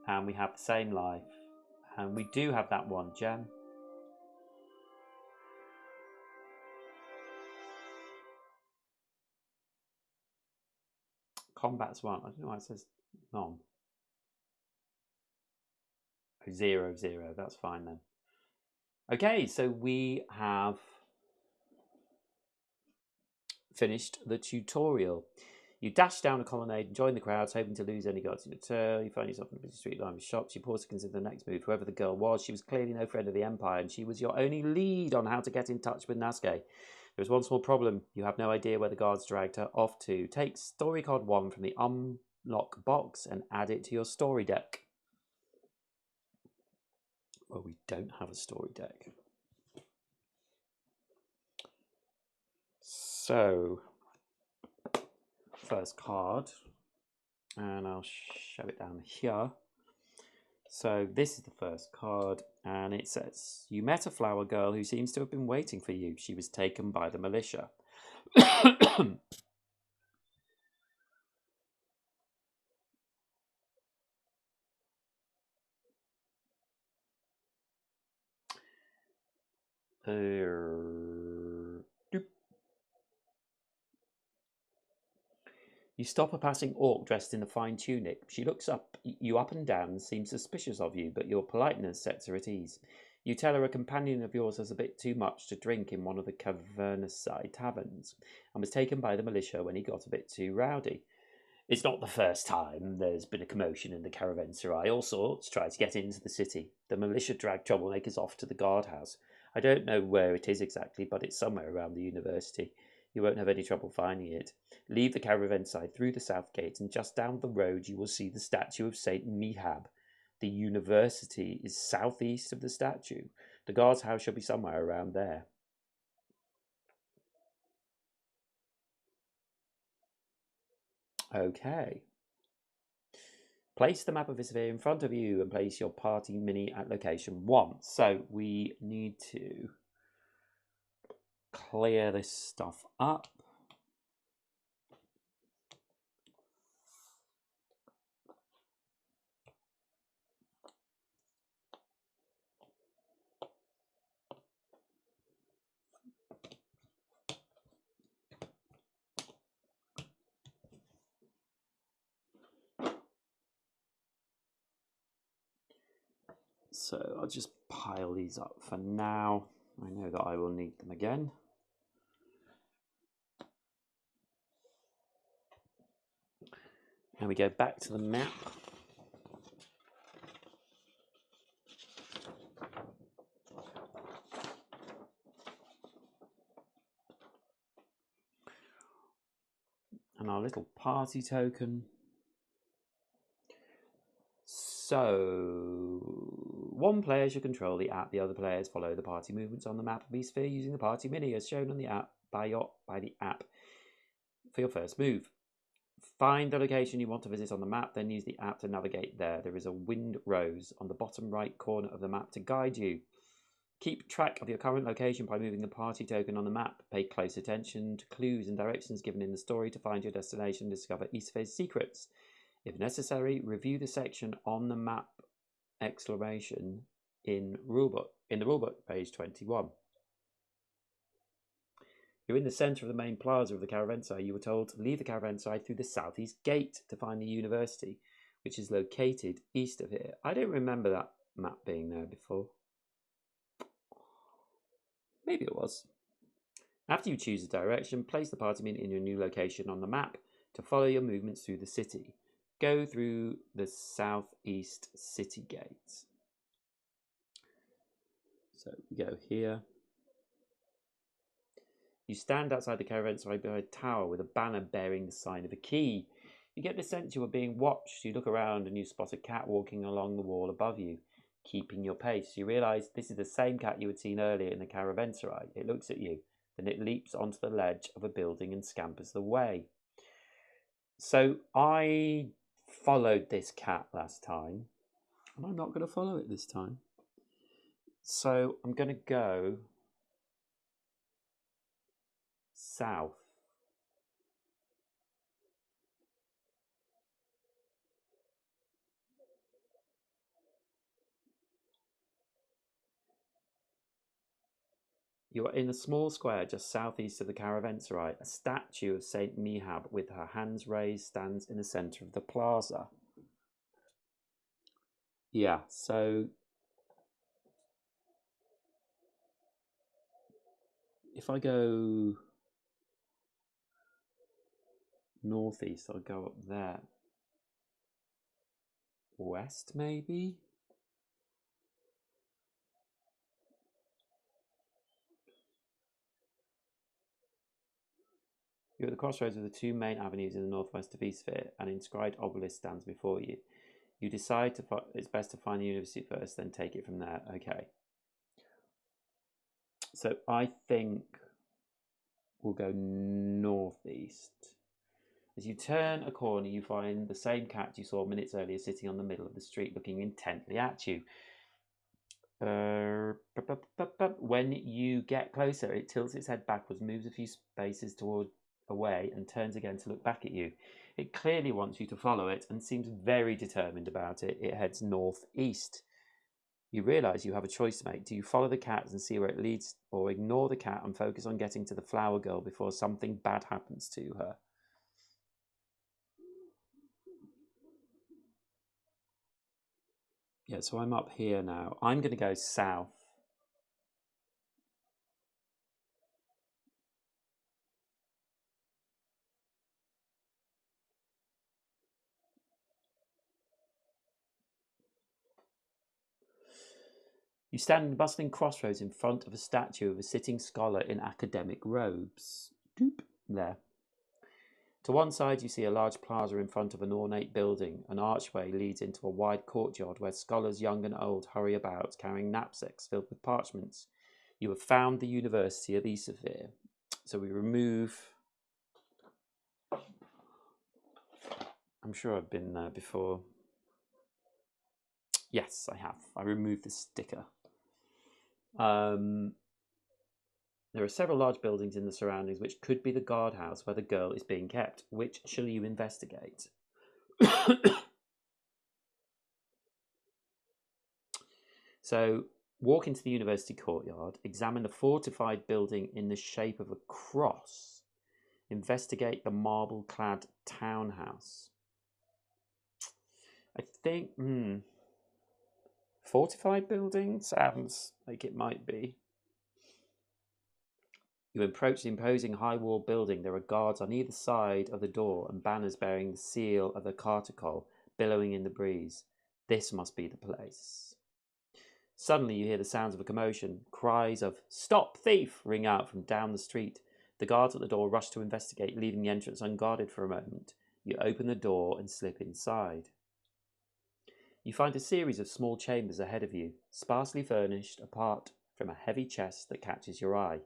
And we have the same life. And we do have that 1 gem. Combat's 1. I don't know why it says none. 0, 0. That's fine then. Okay, so we have finished the tutorial. You dash down a colonnade and join the crowds, hoping to lose any guards in your turn. You find yourself on a busy street line with shops. You pause to consider the next move. Whoever the girl was, she was clearly no friend of the Empire, and she was your only lead on how to get in touch with Nasuke. There is one small problem. You have no idea where the guards dragged her off to. Take story card 1 from the unlock box and add it to your story deck. Well, we don't have a story deck. So, first card, and I'll show it down here. So this is the first card, and it says, you met a flower girl who seems to have been waiting for you. She was taken by the militia. You stop a passing orc dressed in a fine tunic. She looks you up and down and seems suspicious of you, but your politeness sets her at ease. You tell her a companion of yours has a bit too much to drink in one of the Cavernicide taverns and was taken by the militia when he got a bit too rowdy. It's not the first time there's been a commotion in the caravanserai. All sorts try to get into the city. The militia drag troublemakers off to the guardhouse. I don't know where it is exactly, but it's somewhere around the university. You won't have any trouble finding it. Leave the caravanserai through the south gate, and just down the road you will see the statue of Saint Mihab. The university is southeast of the statue. The guard's house shall be somewhere around there. Okay. Place the map of Sphere in front of you and place your party mini at location 1. So we need to clear this stuff up. So I'll just pile these up for now. I know that I will need them again. And we go back to the map. And our little party token. So, one player should control the app. The other players follow the party movements on the map of Sphere using the party mini as shown on the app by the app for your first move. Find the location you want to visit on the map, then use the app to navigate there. There is a wind rose on the bottom right corner of the map to guide you. Keep track of your current location by moving the party token on the map. Pay close attention to clues and directions given in the story to find your destination and discover Sphere's secrets. If necessary, review the section on the map exclamation in the rulebook, page 21. You're in the centre of the main plaza of the caravanserai. You were told to leave the caravanserai through the southeast gate to find the university, which is located east of here. I don't remember that map being there before. Maybe it was. After you choose a direction, place the party mini in your new location on the map to follow your movements through the city. Go through the southeast city gate. So we go here. You stand outside the caravanserai by a tower with a banner bearing the sign of a key. You get the sense you are being watched. You look around and you spot a cat walking along the wall above you, keeping your pace. You realise this is the same cat you had seen earlier in the caravanserai. It looks at you, then it leaps onto the ledge of a building and scampers away. So I followed this cat last time, and I'm not going to follow it this time. So I'm going to go south. You are in a small square just southeast of the caravanserai. A statue of Saint Mihab with her hands raised stands in the centre of the plaza. Yeah, so if I go northeast, I'll go up there. West, maybe? You're at the crossroads of the two main avenues in the northwest of Sphere. An inscribed obelisk stands before you. You decide it's best to find the university first, then take it from there. Okay. So I think we'll go northeast. As you turn a corner, you find the same cat you saw minutes earlier sitting on the middle of the street looking intently at you. When you get closer, it tilts its head backwards, moves a few spaces away, and turns again to look back at you. It clearly wants you to follow it and seems very determined about it. It heads northeast. You realise you have a choice to make. Do you follow the cat and see where it leads, or ignore the cat and focus on getting to the flower girl before something bad happens to her? Yeah, so I'm up here now. I'm going to go south. You stand in the bustling crossroads in front of a statue of a sitting scholar in academic robes. Doop, there. To one side, you see a large plaza in front of an ornate building. An archway leads into a wide courtyard where scholars young and old hurry about, carrying knapsacks filled with parchments. You have found the University of Sphere. So we remove... I'm sure I've been there before. Yes, I have. I removed the sticker. There are several large buildings in the surroundings which could be the guardhouse where the girl is being kept. Which shall you investigate? So, walk into the university courtyard, examine the fortified building in the shape of a cross, investigate the marble-clad townhouse. I think, fortified building sounds like it might be. You approach the imposing high-walled building. There are guards on either side of the door and banners bearing the seal of the Cartacol billowing in the breeze. This must be the place. Suddenly you hear the sounds of a commotion. Cries of "Stop, thief!" ring out from down the street. The guards at the door rush to investigate, leaving the entrance unguarded for a moment. You open the door and slip inside. You find a series of small chambers ahead of you, sparsely furnished, apart from a heavy chest that catches your eye.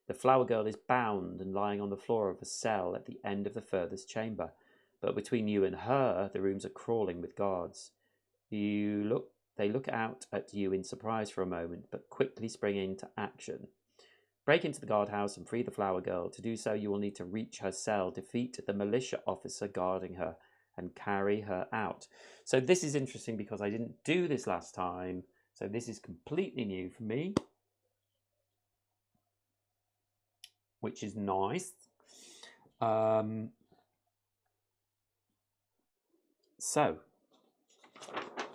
The flower girl is bound and lying on the floor of a cell at the end of the furthest chamber, but between you and her, the rooms are crawling with guards. They look out at you in surprise for a moment, but quickly spring into action. Break into the guardhouse and free the flower girl. To do so, you will need to reach her cell, defeat the militia officer guarding her, and carry her out. So this is interesting because I didn't do this last time, so this is completely new for me, which is nice. So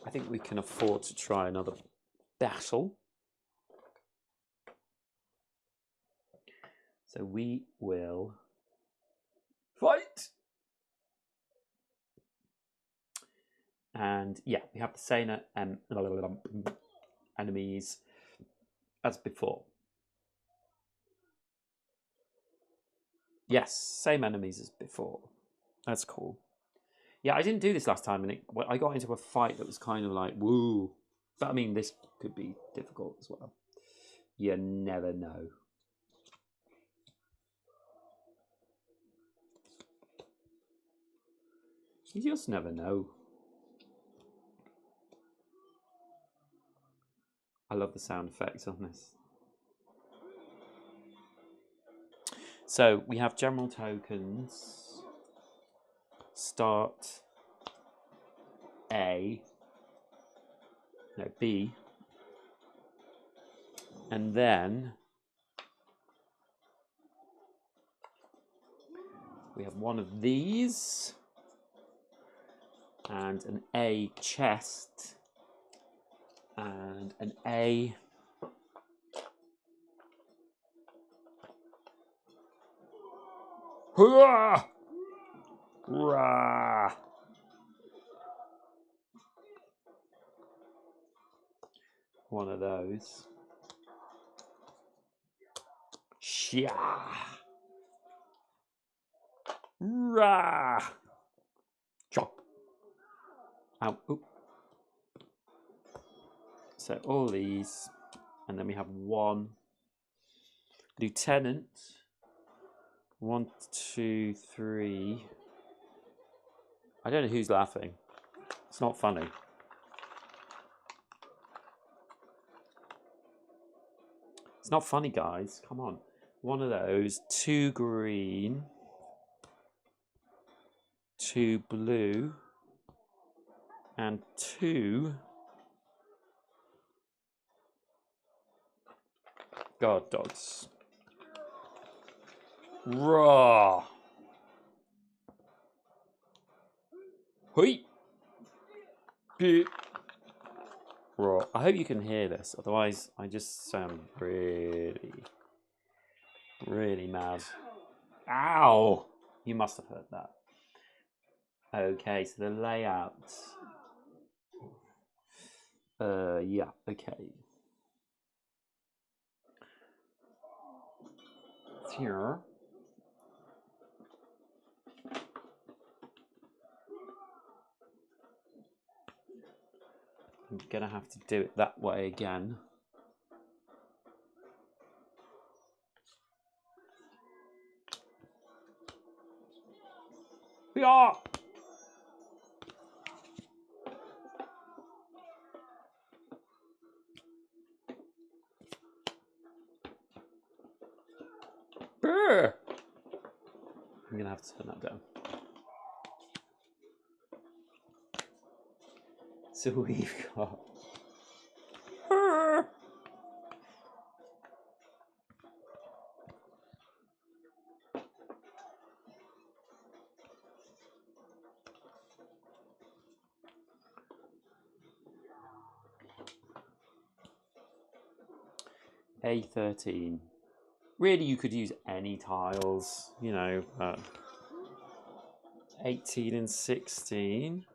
I think we can afford to try another battle. So we will fight. And yeah, we have the same enemies as before. Yes, same enemies as before. That's cool. Yeah, I didn't do this last time, and I got into a fight that was kind of like, woo. But I mean, this could be difficult as well. You never know. You just never know. I love the sound effects on this. So we have general tokens. Start A. No, B. And then we have one of these and an A chest and an A hurrah! Rah! One of those. Shia! Rah! Chop! Ow! Oop. So all these, and then we have one lieutenant. 1, 2, 3. I don't know who's laughing. It's not funny. It's not funny, guys. Come on. One of those. 2 green. 2 blue. And 2 guard dogs. Raw. Hoi. Raw. I hope you can hear this. Otherwise, I just sound really, really mad. Ow! You must have heard that. Okay, so the layout. Yeah, okay. Here. I'm gonna have to do it that way again. Yeah. I'm going to have to turn that down. So we've got... A13. Really, you could use any tiles, you know, 18 and 16.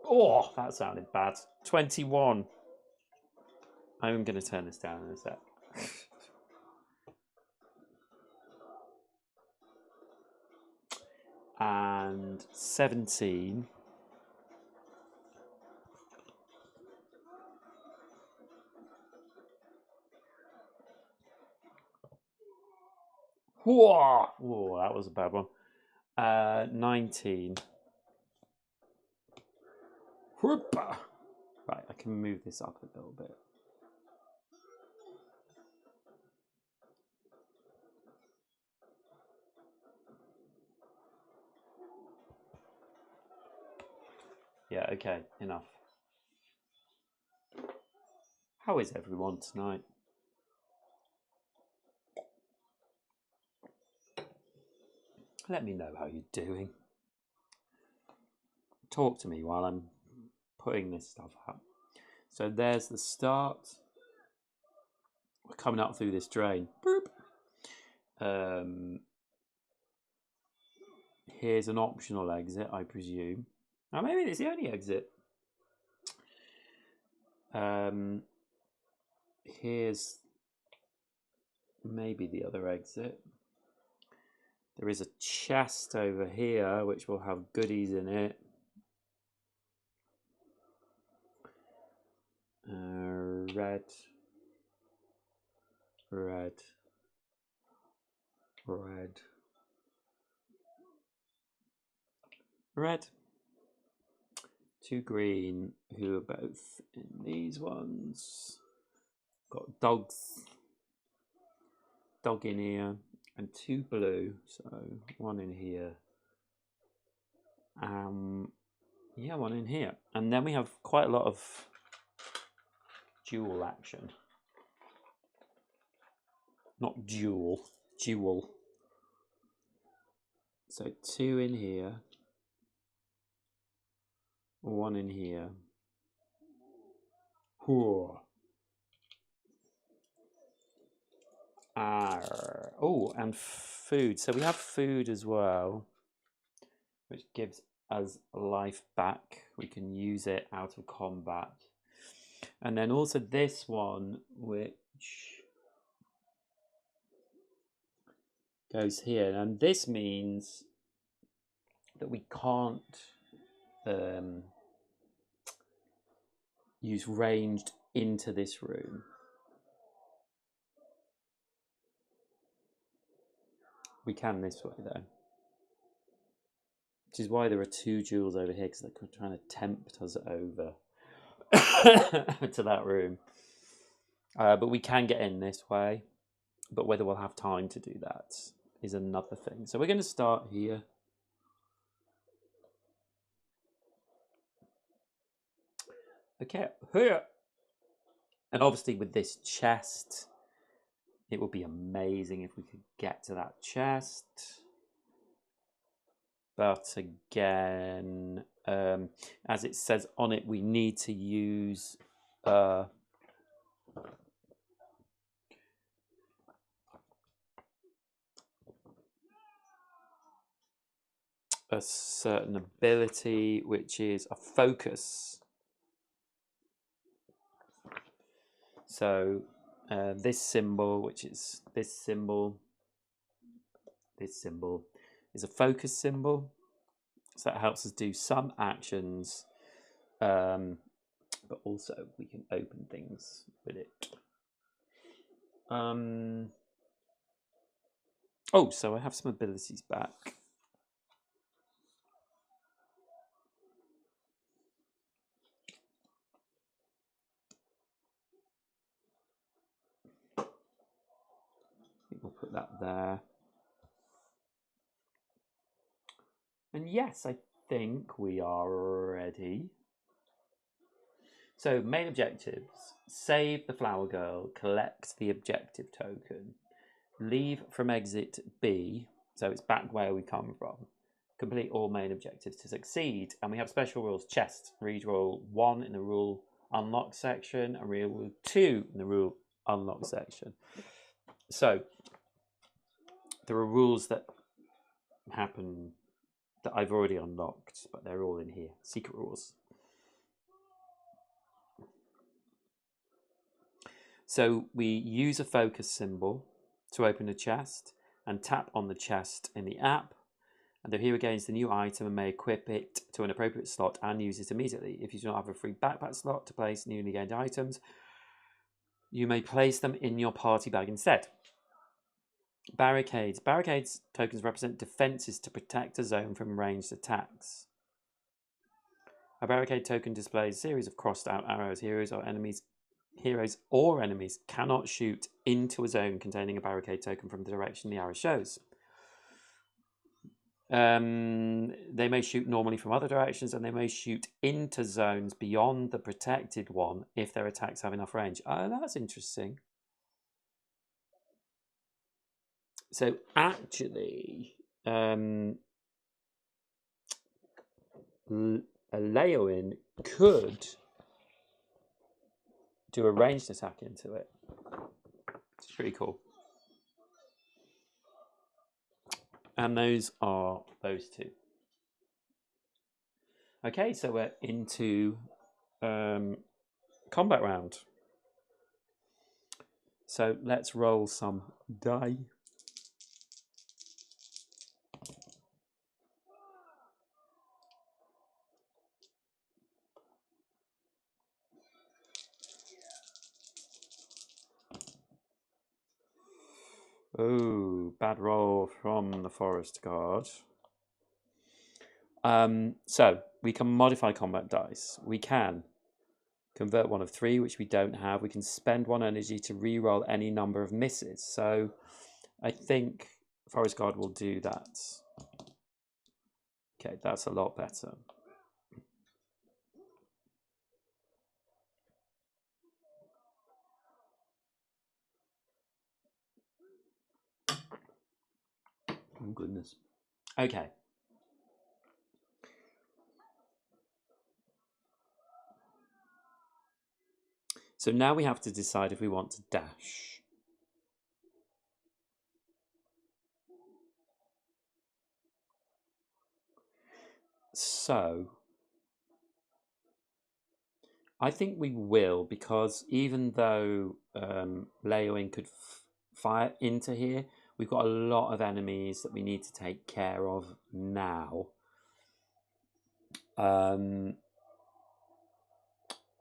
Oh, that sounded bad. 21. I'm going to turn this down in a sec. And 17. Whoa! Whoa, that was a bad one. 19. Right, I can move this up a little bit. Yeah, okay, enough. How is everyone tonight? Let me know how you're doing. Talk to me while I'm putting this stuff up. So there's the start. We're coming up through this drain. Boop. Here's an optional exit, I presume. Now maybe it's the only exit. Here's maybe the other exit. There is a chest over here which will have goodies in it. Red. Red. Red. Red. 2 green, who are both in these ones. Got dogs. Dog in here. And 2 blue, so 1 in here. Yeah, 1 in here. And then we have quite a lot of dual action. Not dual, dual. So 2 in here. 1 in here. Whoa. Oh, and food. So we have food as well, which gives us life back. We can use it out of combat. And then also this one, which goes here. And this means that we can't use ranged into this room. We can this way though. Which is why there are 2 jewels over here, because they're trying to tempt us over to that room. But we can get in this way. But whether we'll have time to do that is another thing. So we're going to start here. Okay, here. And obviously with this chest, it would be amazing if we could get to that chest. But again, as it says on it, we need to use a certain ability, which is a focus. So this symbol, which is this symbol is a focus symbol. So that helps us do some actions, but also we can open things with it. Oh, so I have some abilities back. I'll put that there. And yes, I think we are ready. So main objectives: save the flower girl, collect the objective token, leave from exit B, so it's back where we come from, complete all main objectives to succeed. And we have special rules: chest, read rule 1 in the rule unlock section, and read rule 2 in the rule unlock section. So there are rules that happen that I've already unlocked, but they're all in here, secret rules. So we use a focus symbol to open a chest and tap on the chest in the app, and the hero gains the new item and may equip it to an appropriate slot and use it immediately. If you do not have a free backpack slot to place newly gained items, you may place them in your party bag instead. Barricades. Barricades tokens represent defenses to protect a zone from ranged attacks. A barricade token displays a series of crossed out arrows. Heroes or enemies cannot shoot into a zone containing a barricade token from the direction the arrow shows. They may shoot normally from other directions, and they may shoot into zones beyond the protected one if their attacks have enough range. Oh, that's interesting. So actually, a Leoin could do a ranged attack into it. It's pretty cool. And those are those two. Okay, so we're into combat round. So let's roll some die. Oh, bad roll from the Forest Guard. So we can modify combat dice. We can convert one of 3, which we don't have. We can spend 1 energy to re-roll any number of misses. So I think Forest Guard will do that. Okay, that's a lot better. Oh, goodness. Okay. So now we have to decide if we want to dash. So I think we will, because even though Leoin could fire into here, we've got a lot of enemies that we need to take care of now.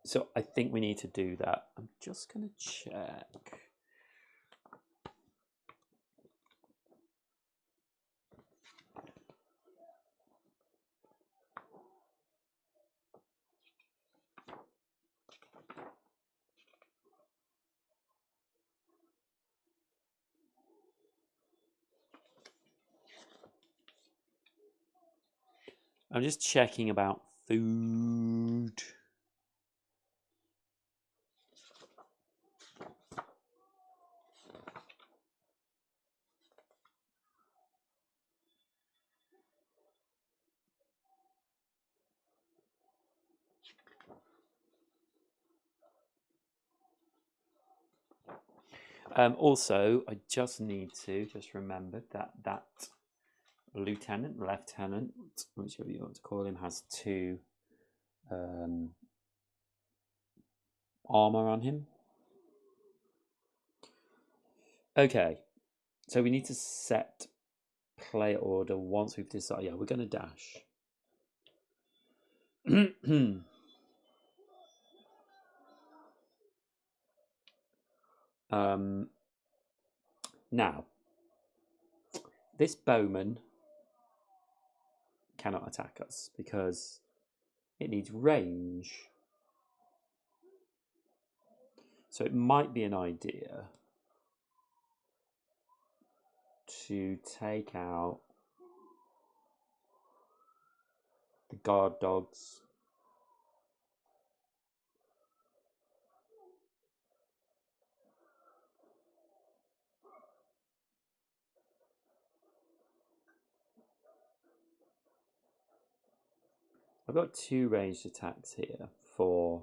So I think we need to do that. I'm just going to check. I'm just checking about food. Also, I just need to remember that lieutenant, whichever you want to call him, has 2 armor on him. Okay, so we need to set player order once we've decided. Yeah, we're going to dash. Now, this bowman cannot attack us because it needs range. So it might be an idea to take out the guard dogs. I've got 2 ranged attacks here for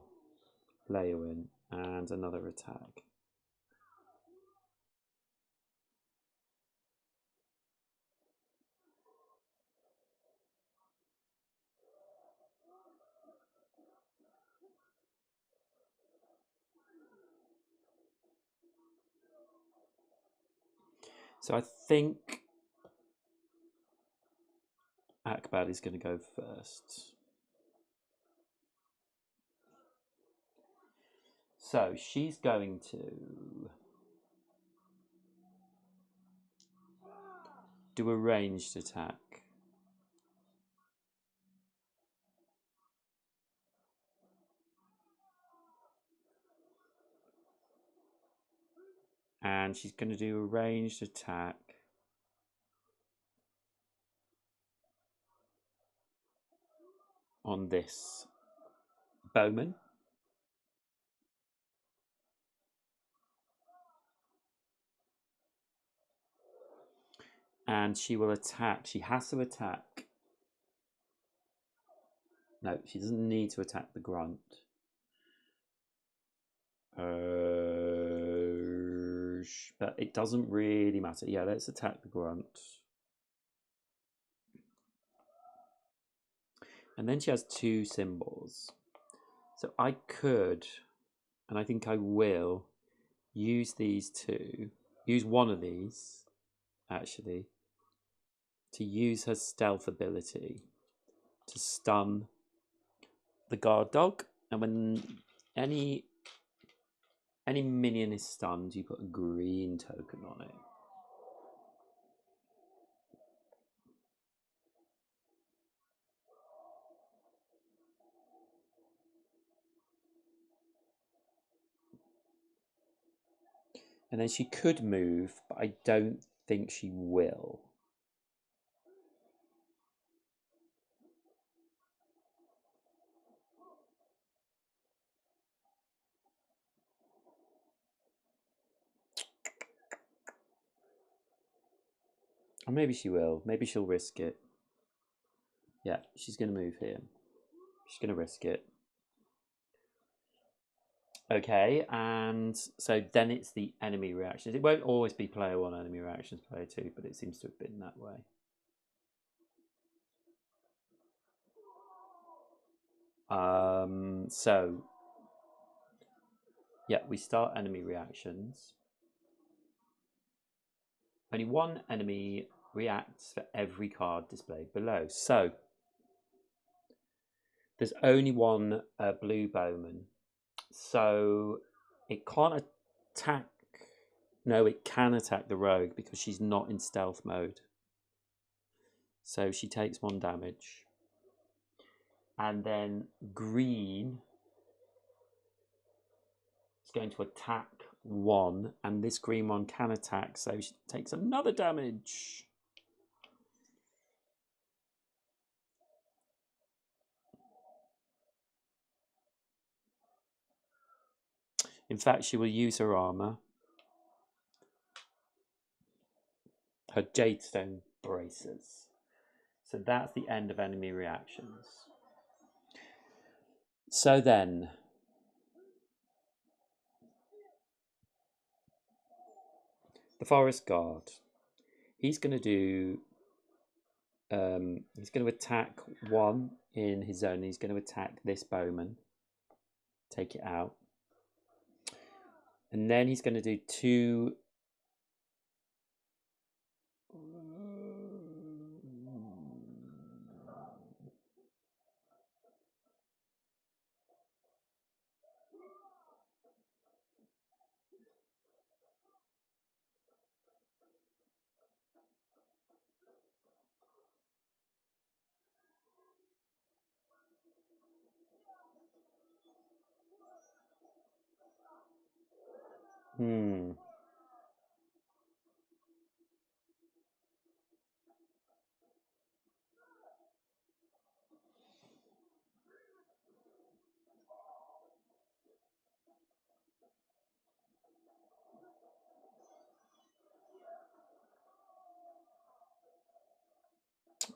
Leowin and another attack. So I think Akbar is going to go first. So she's going to do a ranged attack. And she's going to do a ranged attack on this bowman. And she will attack. She has to attack. No, she doesn't need to attack the grunt. But it doesn't really matter. Yeah, let's attack the grunt. And then she has 2 symbols. So I could, and I think I will, use these 2. Use one of these, actually, to use her stealth ability to stun the guard dog. And when any minion is stunned, you put a green token on it. And then she could move, but I don't think she will. Or maybe she will. Maybe she'll risk it. Yeah, she's going to move here. She's going to risk it. Okay, and so then it's the enemy reactions. It won't always be player 1, enemy reactions, player 2, but it seems to have been that way. So, yeah, we start enemy reactions. Only 1 enemy reacts for every card displayed below. So, there's only 1 blue bowman. So, it can't attack. No, it can attack the rogue because she's not in stealth mode. So, she takes 1 damage. And then green is going to attack 1, and this green one can attack, so she takes another damage. In fact, she will use her armor, her Jadestone braces. So that's the end of enemy reactions. So then, the Forest Guard. He's going to do. He's going to attack 1 in his zone. He's going to attack this bowman. Take it out. And then he's going to do 2.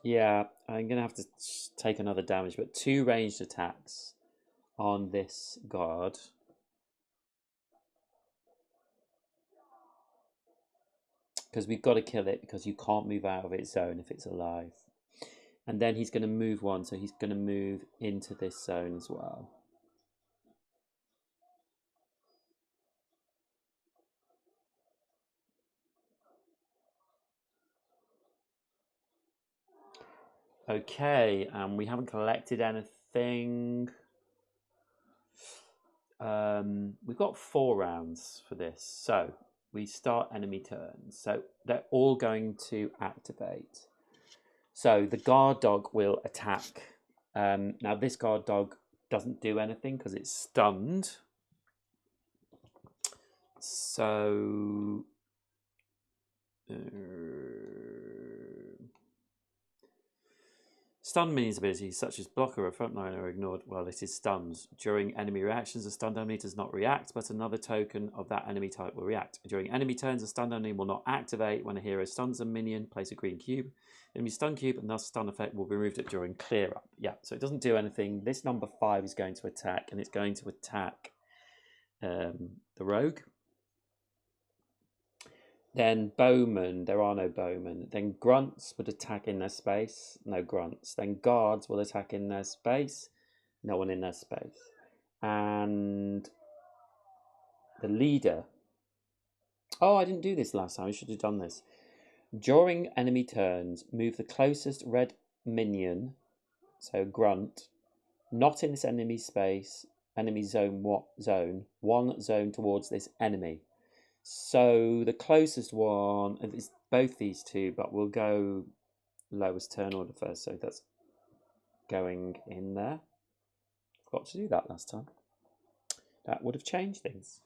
Yeah, I'm going to have to take another damage, but 2 ranged attacks on this guard. Because we've got to kill it, because you can't move out of its zone if it's alive. And then he's going to move 1, so he's going to move into this zone as well. Okay, we haven't collected anything. We've got 4 rounds for this, so we start enemy turns. So they're all going to activate. So the guard dog will attack. Now this guard dog doesn't do anything because it's stunned. So stun minions abilities such as blocker or frontline are ignored while it is stunned. During enemy reactions, a stunned enemy does not react, but another token of that enemy type will react. During enemy turns, a stunned enemy will not activate. When a hero stuns a minion, place a green cube. Enemy stun cube and thus stun effect will be removed during clear up. Yeah, so it doesn't do anything. This number 5 is going to attack, and it's going to attack the rogue. Then bowmen, there are no bowmen. Then grunts would attack in their space, no grunts. Then guards will attack in their space, no one in their space. And the leader. Oh, I didn't do this last time. I should have done this. During enemy turns, move the closest red minion, so grunt, not in this enemy space, enemy zone, one zone towards this enemy. So the closest one is both these two, but we'll go lowest turn order first. So that's going in there. Forgot to do that last time. That would have changed things.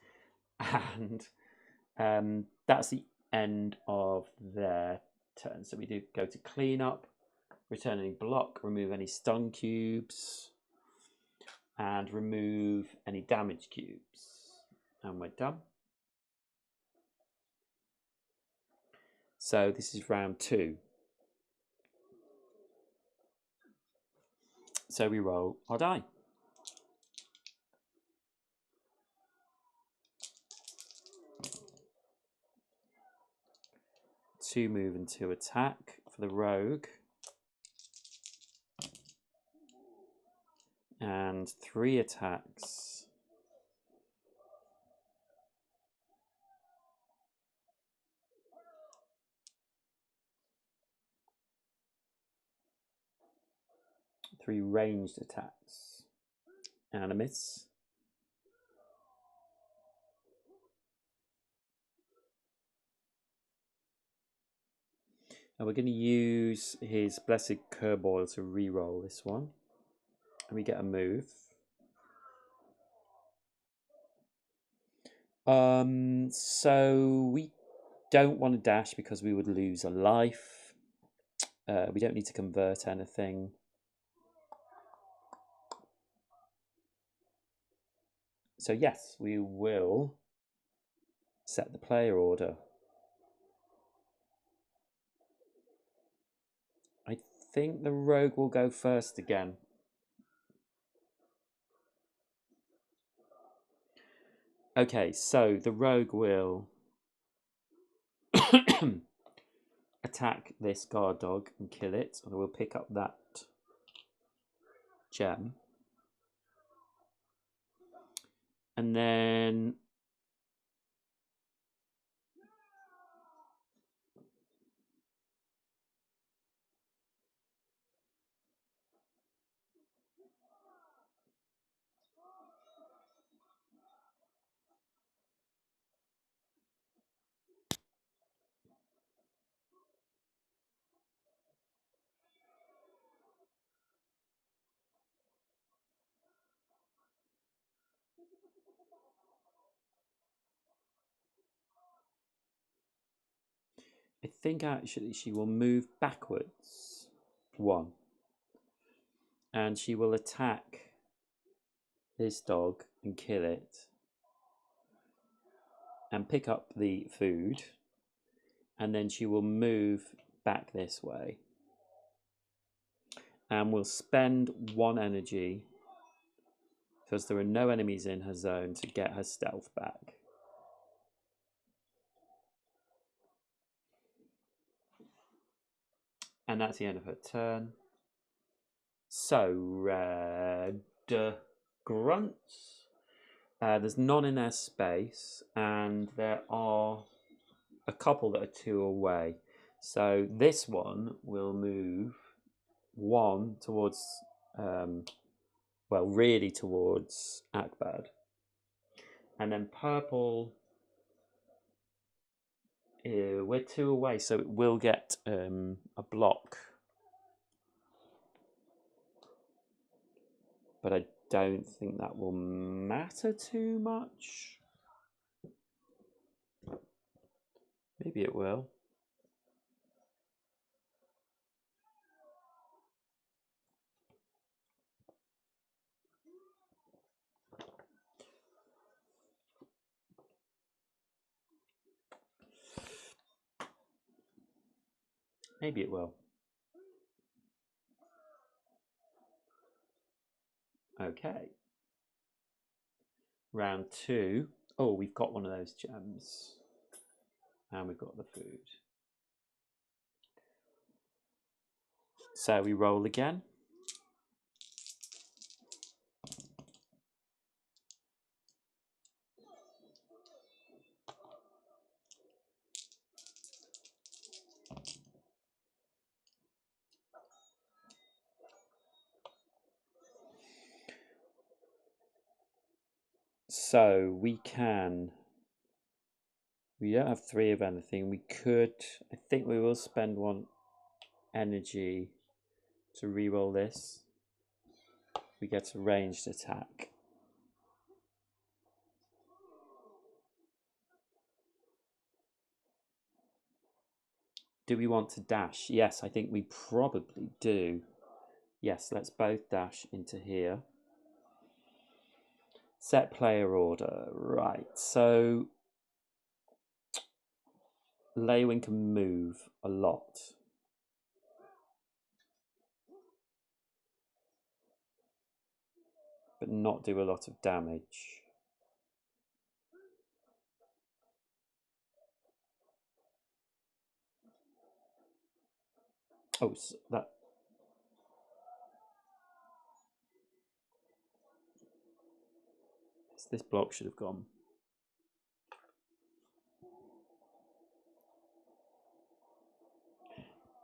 And that's the end of their turn. So we do go to clean up, return any block, remove any stun cubes, and remove any damage cubes. And we're done. So this is round 2. So we roll our die. 2 move and 2 attack for the rogue. And 3 attacks. Three ranged attacks. And a miss. And we're going to use his Blessed Curboil to re-roll this one. And we get a move. So we don't want to dash because we would lose a life. We don't need to convert anything. So yes, we will set the player order. I think the rogue will go first again. Okay, so the rogue will attack this guard dog and kill it. And we'll pick up that gem. And then I think actually she will move backwards 1. And she will attack this dog and kill it. And pick up the food. And then she will move back this way. and we'll spend 1 energy because there are no enemies in her zone to get her stealth back. And that's the end of her turn. So, red grunts. There's none in their space, and there are a couple that are 2 away. So this one will move 1 towards, well, really towards Akbad. And then purple, we're 2 away, so it will get a block. But I don't think that will matter too much. Maybe it will. Maybe it will. Okay. Round 2. Oh, we've got one of those gems. And we've got the food. So we roll again. So we don't have 3 of anything. We could, I think we will spend 1 energy to reroll this. We get a ranged attack. Do we want to dash? Yes, I think we probably do. Yes, let's both dash into here. Set player order. Right, so Leywin can move a lot. But not do a lot of damage. Oh, so that... This block should have gone.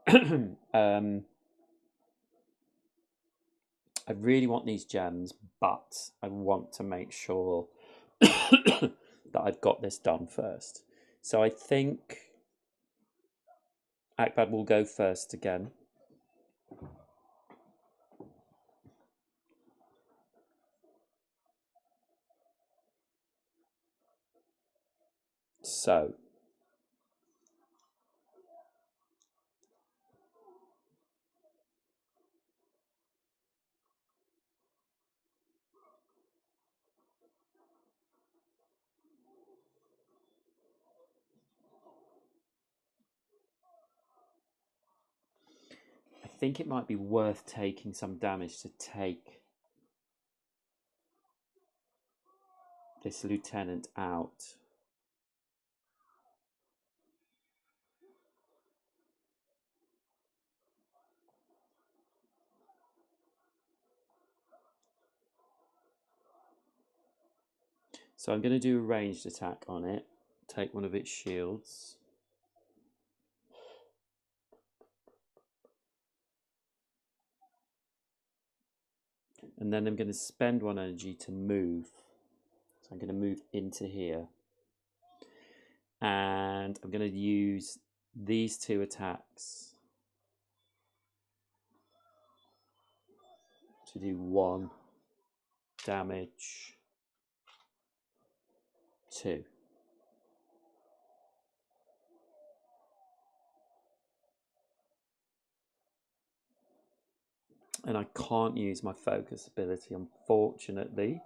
I really want these gems, but I want to make sure that I've got this done first. So I think Akbad will go first again. So I think it might be worth taking some damage to take this lieutenant out. So I'm going to do a ranged attack on it. Take one of its shields. And then I'm going to spend 1 energy to move. So I'm going to move into here. And I'm going to use these 2 attacks to do 1 damage. 2. And I can't use my focus ability, unfortunately.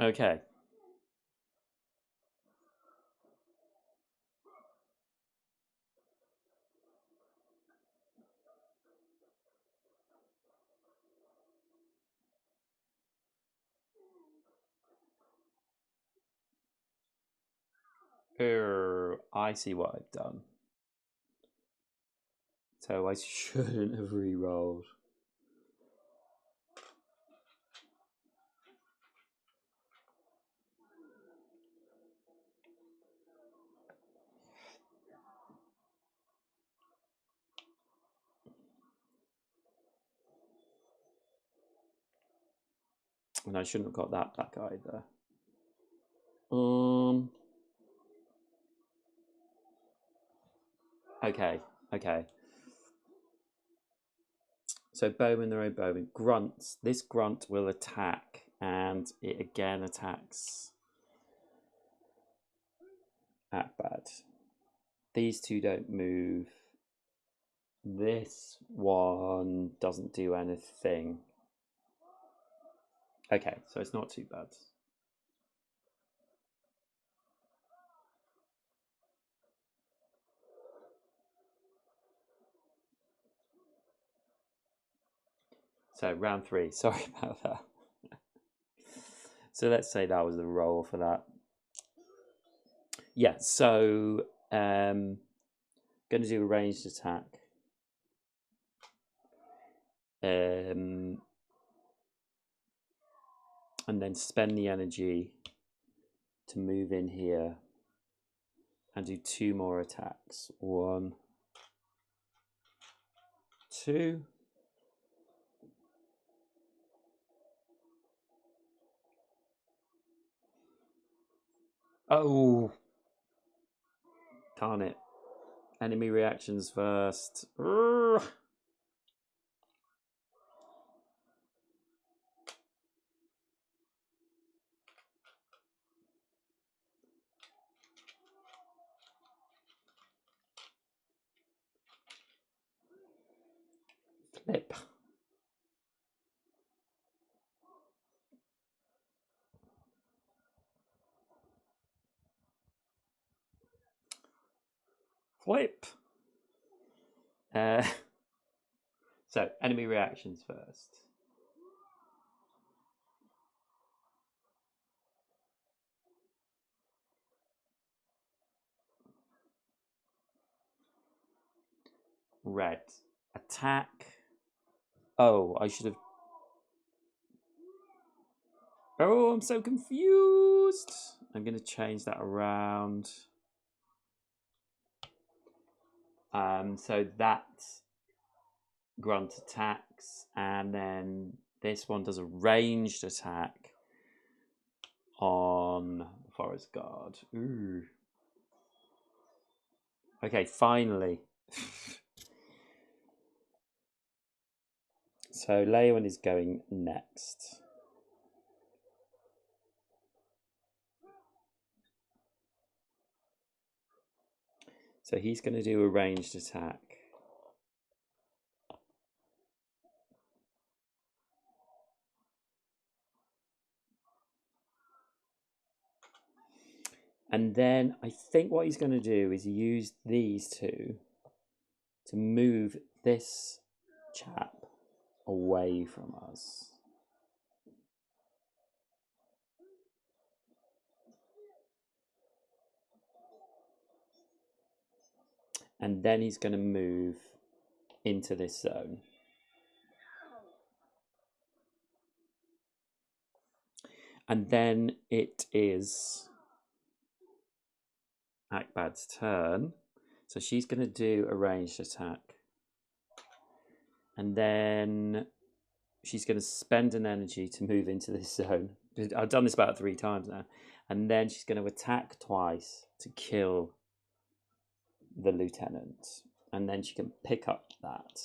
Okay. I see what I've done. So I shouldn't have re-rolled. And I shouldn't have got that back either. Okay. So bowman, the road bowman. Grunts. This grunt will attack, and it again attacks Akbad. These two don't move. This one doesn't do anything. Okay, so it's not too bad. So round 3. Sorry about that. So let's say that was the roll for that. Yeah, so going to do a ranged attack. And then spend the energy to move in here and do 2 more attacks. 1, 2. Oh, darn it. Enemy reactions first. Urgh. Flip. Flip. So, enemy reactions first. Red. Attack. Oh, I should have... Oh, I'm so confused. I'm going to change that around. So that grunt attacks, and then this one does a ranged attack on the forest guard. Ooh. Okay, finally. So Leon is going next. So he's going to do a ranged attack. And then I think what he's going to do is use these two to move this chap away from us. And then he's going to move into this zone. And then it is Akbad's turn. So she's going to do a ranged attack. And then she's going to spend an energy to move into this zone. I've done this about 3 times now. And then she's going to attack twice to kill the lieutenant. And then she can pick up that.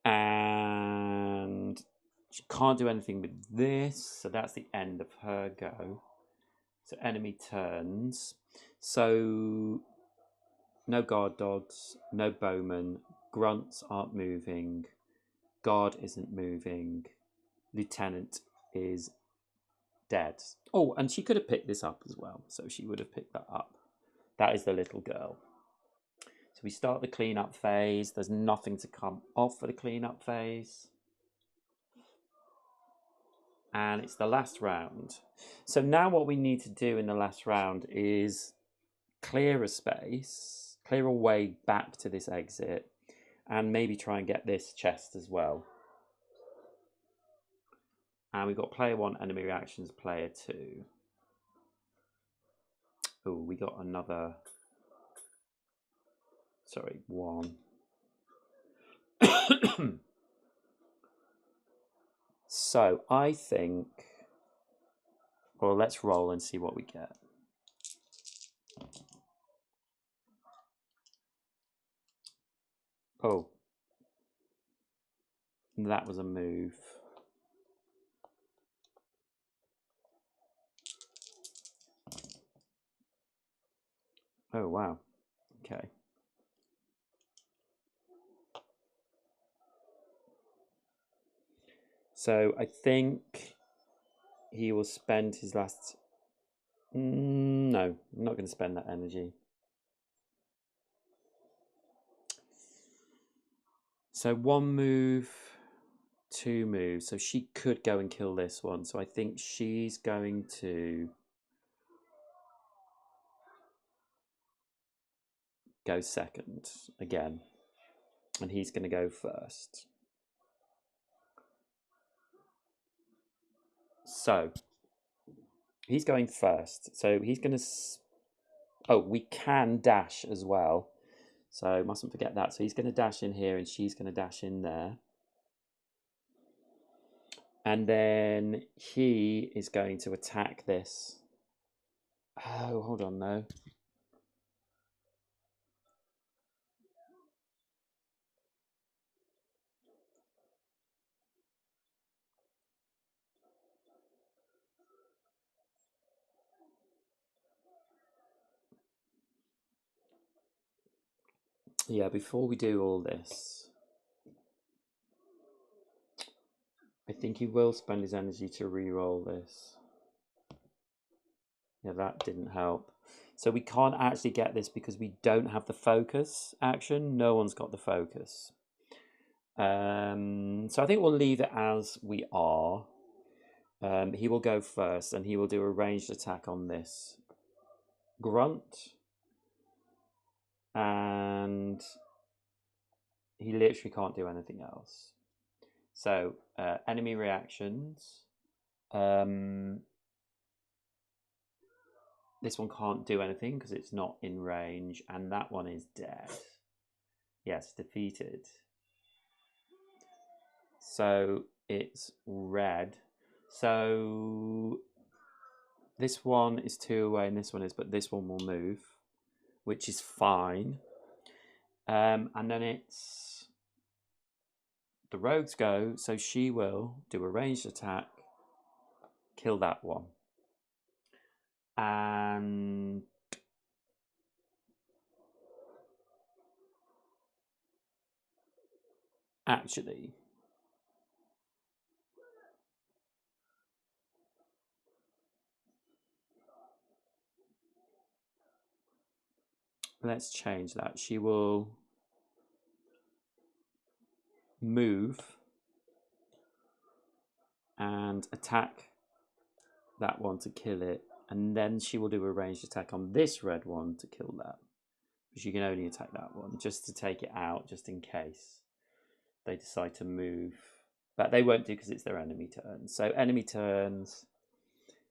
And she can't do anything with this, so that's the end of her go. So enemy turns. So no guard dogs, no bowmen, grunts aren't moving, guard isn't moving, lieutenant is dead. Oh, and she could have picked this up as well, so she would have picked that up. That is the little girl. So we start the cleanup phase. There's nothing to come off for the cleanup phase. And it's the last round. So now what we need to do in the last round is clear a space, clear a way back to this exit, and maybe try and get this chest as well. And we've got player 1, enemy reactions, player 2. Oh, we got another... Sorry, 1. So I think... Well, let's roll and see what we get. Oh. That was a move. Oh, wow. Okay. So I think he will spend his last... No, I'm not going to spend that energy. So 1 move, 2 moves. So she could go and kill this one. So I think she's going to go second again. And he's going to go first. So he's going first. So he's going to... Oh, we can dash as well. So mustn't forget that. So he's going to dash in here and she's going to dash in there. And then he is going to attack this. Oh, hold on, no. Yeah, before we do all this, I think he will spend his energy to re-roll this. Yeah, that didn't help. So we can't actually get this because we don't have the focus action. No one's got the focus. So I think we'll leave it as we are. He will go first and he will do a ranged attack on this grunt. And he literally can't do anything else. So enemy reactions. This one can't do anything because it's not in range, and that one is dead. Yes, defeated. So it's red. So this one is 2 away and this one is, but this one will move, which is fine. And then it's the rogue's go, so she will do a ranged attack, kill that one. And actually, let's change that. She will move and attack that one to kill it, and then she will do a ranged attack on this red one to kill that. But she can only attack that one just to take it out, just in case they decide to move. But they won't do because it's their enemy turn. So enemy turns,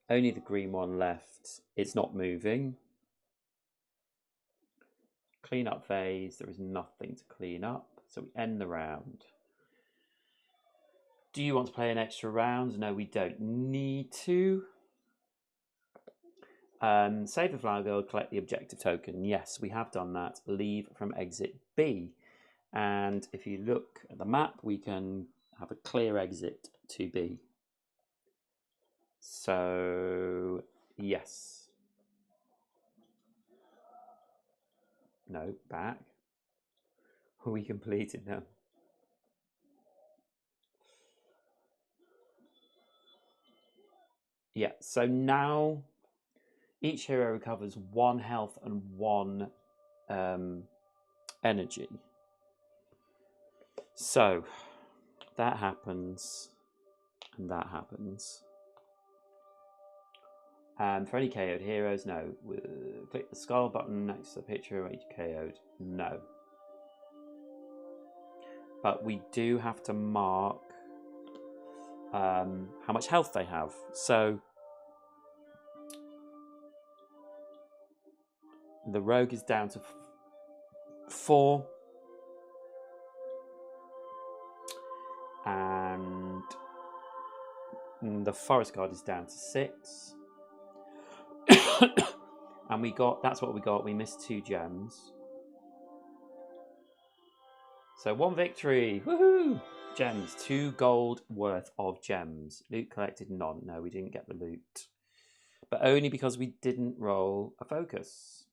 only the green one left. It's not moving. Clean up phase, there is nothing to clean up. So we end the round. Do you want to play an extra round? No, we don't need to. Save the flower girl, collect the objective token. Yes, we have done that. Leave from exit B. And if you look at the map, we can have a clear exit to B. So, yes. No, back. We completed them. Yeah, so now each hero recovers 1 health and 1 energy. So that happens, and that happens. For any KO'd heroes, no. Click the skull button next to the picture of each KO'd, no. But we do have to mark how much health they have. So the rogue is down to 4. And the forest guard is down to 6. And that's what we got. We missed 2 gems. So 1 victory. Woohoo! Gems. 2 gold worth of gems. Loot collected, none. No, we didn't get the loot. But only because we didn't roll a focus.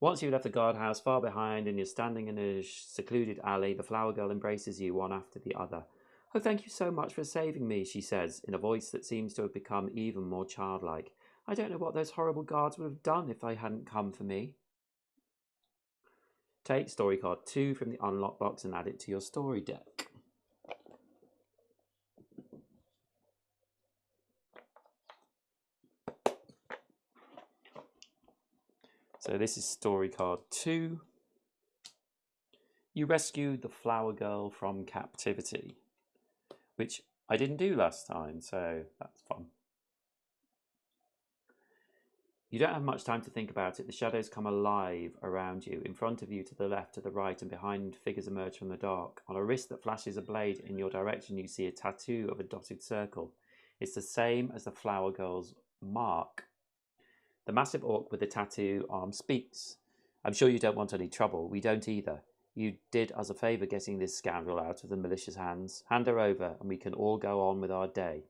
Once you've left the guardhouse far behind and you're standing in a secluded alley, the flower girl embraces you one after the other. Oh, thank you so much for saving me, she says, in a voice that seems to have become even more childlike. I don't know what those horrible guards would have done if they hadn't come for me. Take story card 2 from the unlock box and add it to your story deck. So this is story card 2. You rescued the flower girl from captivity, which I didn't do last time, so that's fun. You don't have much time to think about it. The shadows come alive around you. In front of you, to the left, to the right, and behind, figures emerge from the dark. On a wrist that flashes a blade in your direction, you see a tattoo of a dotted circle. It's the same as the flower girl's mark. The massive orc with the tattoo arm speaks. I'm sure you don't want any trouble. We don't either. You did us a favour getting this scoundrel out of the malicious hands. Hand her over, and we can all go on with our day.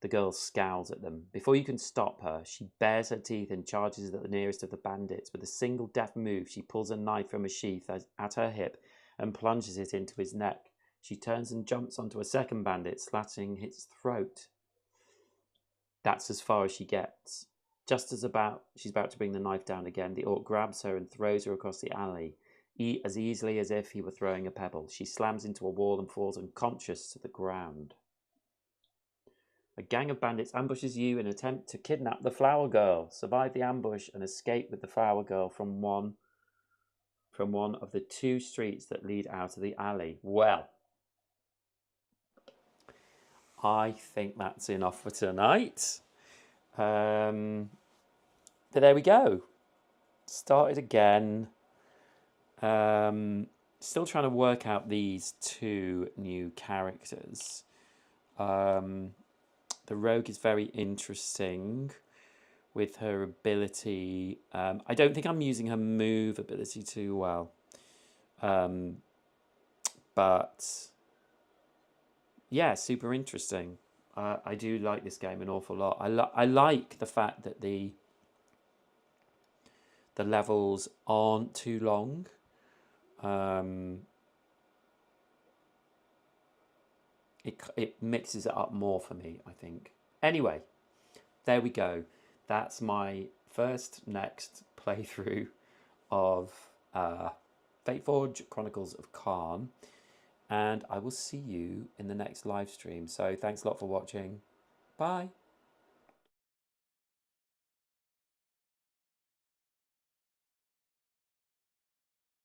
The girl scowls at them. Before you can stop her, she bares her teeth and charges at the nearest of the bandits. With a single deft move, she pulls a knife from a sheath at her hip and plunges it into his neck. She turns and jumps onto a second bandit, slashing its throat. That's as far as she gets. Just as she's about to bring the knife down again, the orc grabs her and throws her across the alley, as easily as if he were throwing a pebble. She slams into a wall and falls unconscious to the ground. A gang of bandits ambushes you in an attempt to kidnap the flower girl. Survive the ambush and escape with the flower girl from one of the 2 streets that lead out of the alley. Well, I think that's enough for tonight. But there we go. Started again. Still trying to work out these 2 new characters. The rogue is very interesting with her ability. I don't think I'm using her move ability too well. But yeah, super interesting. I do like this game an awful lot. I like the fact that the levels aren't too long. It mixes it up more for me, I think. Anyway, there we go. That's my next playthrough of FATEFORGE Chronicles of Kharn. And I will see you in the next live stream. So thanks a lot for watching. Bye.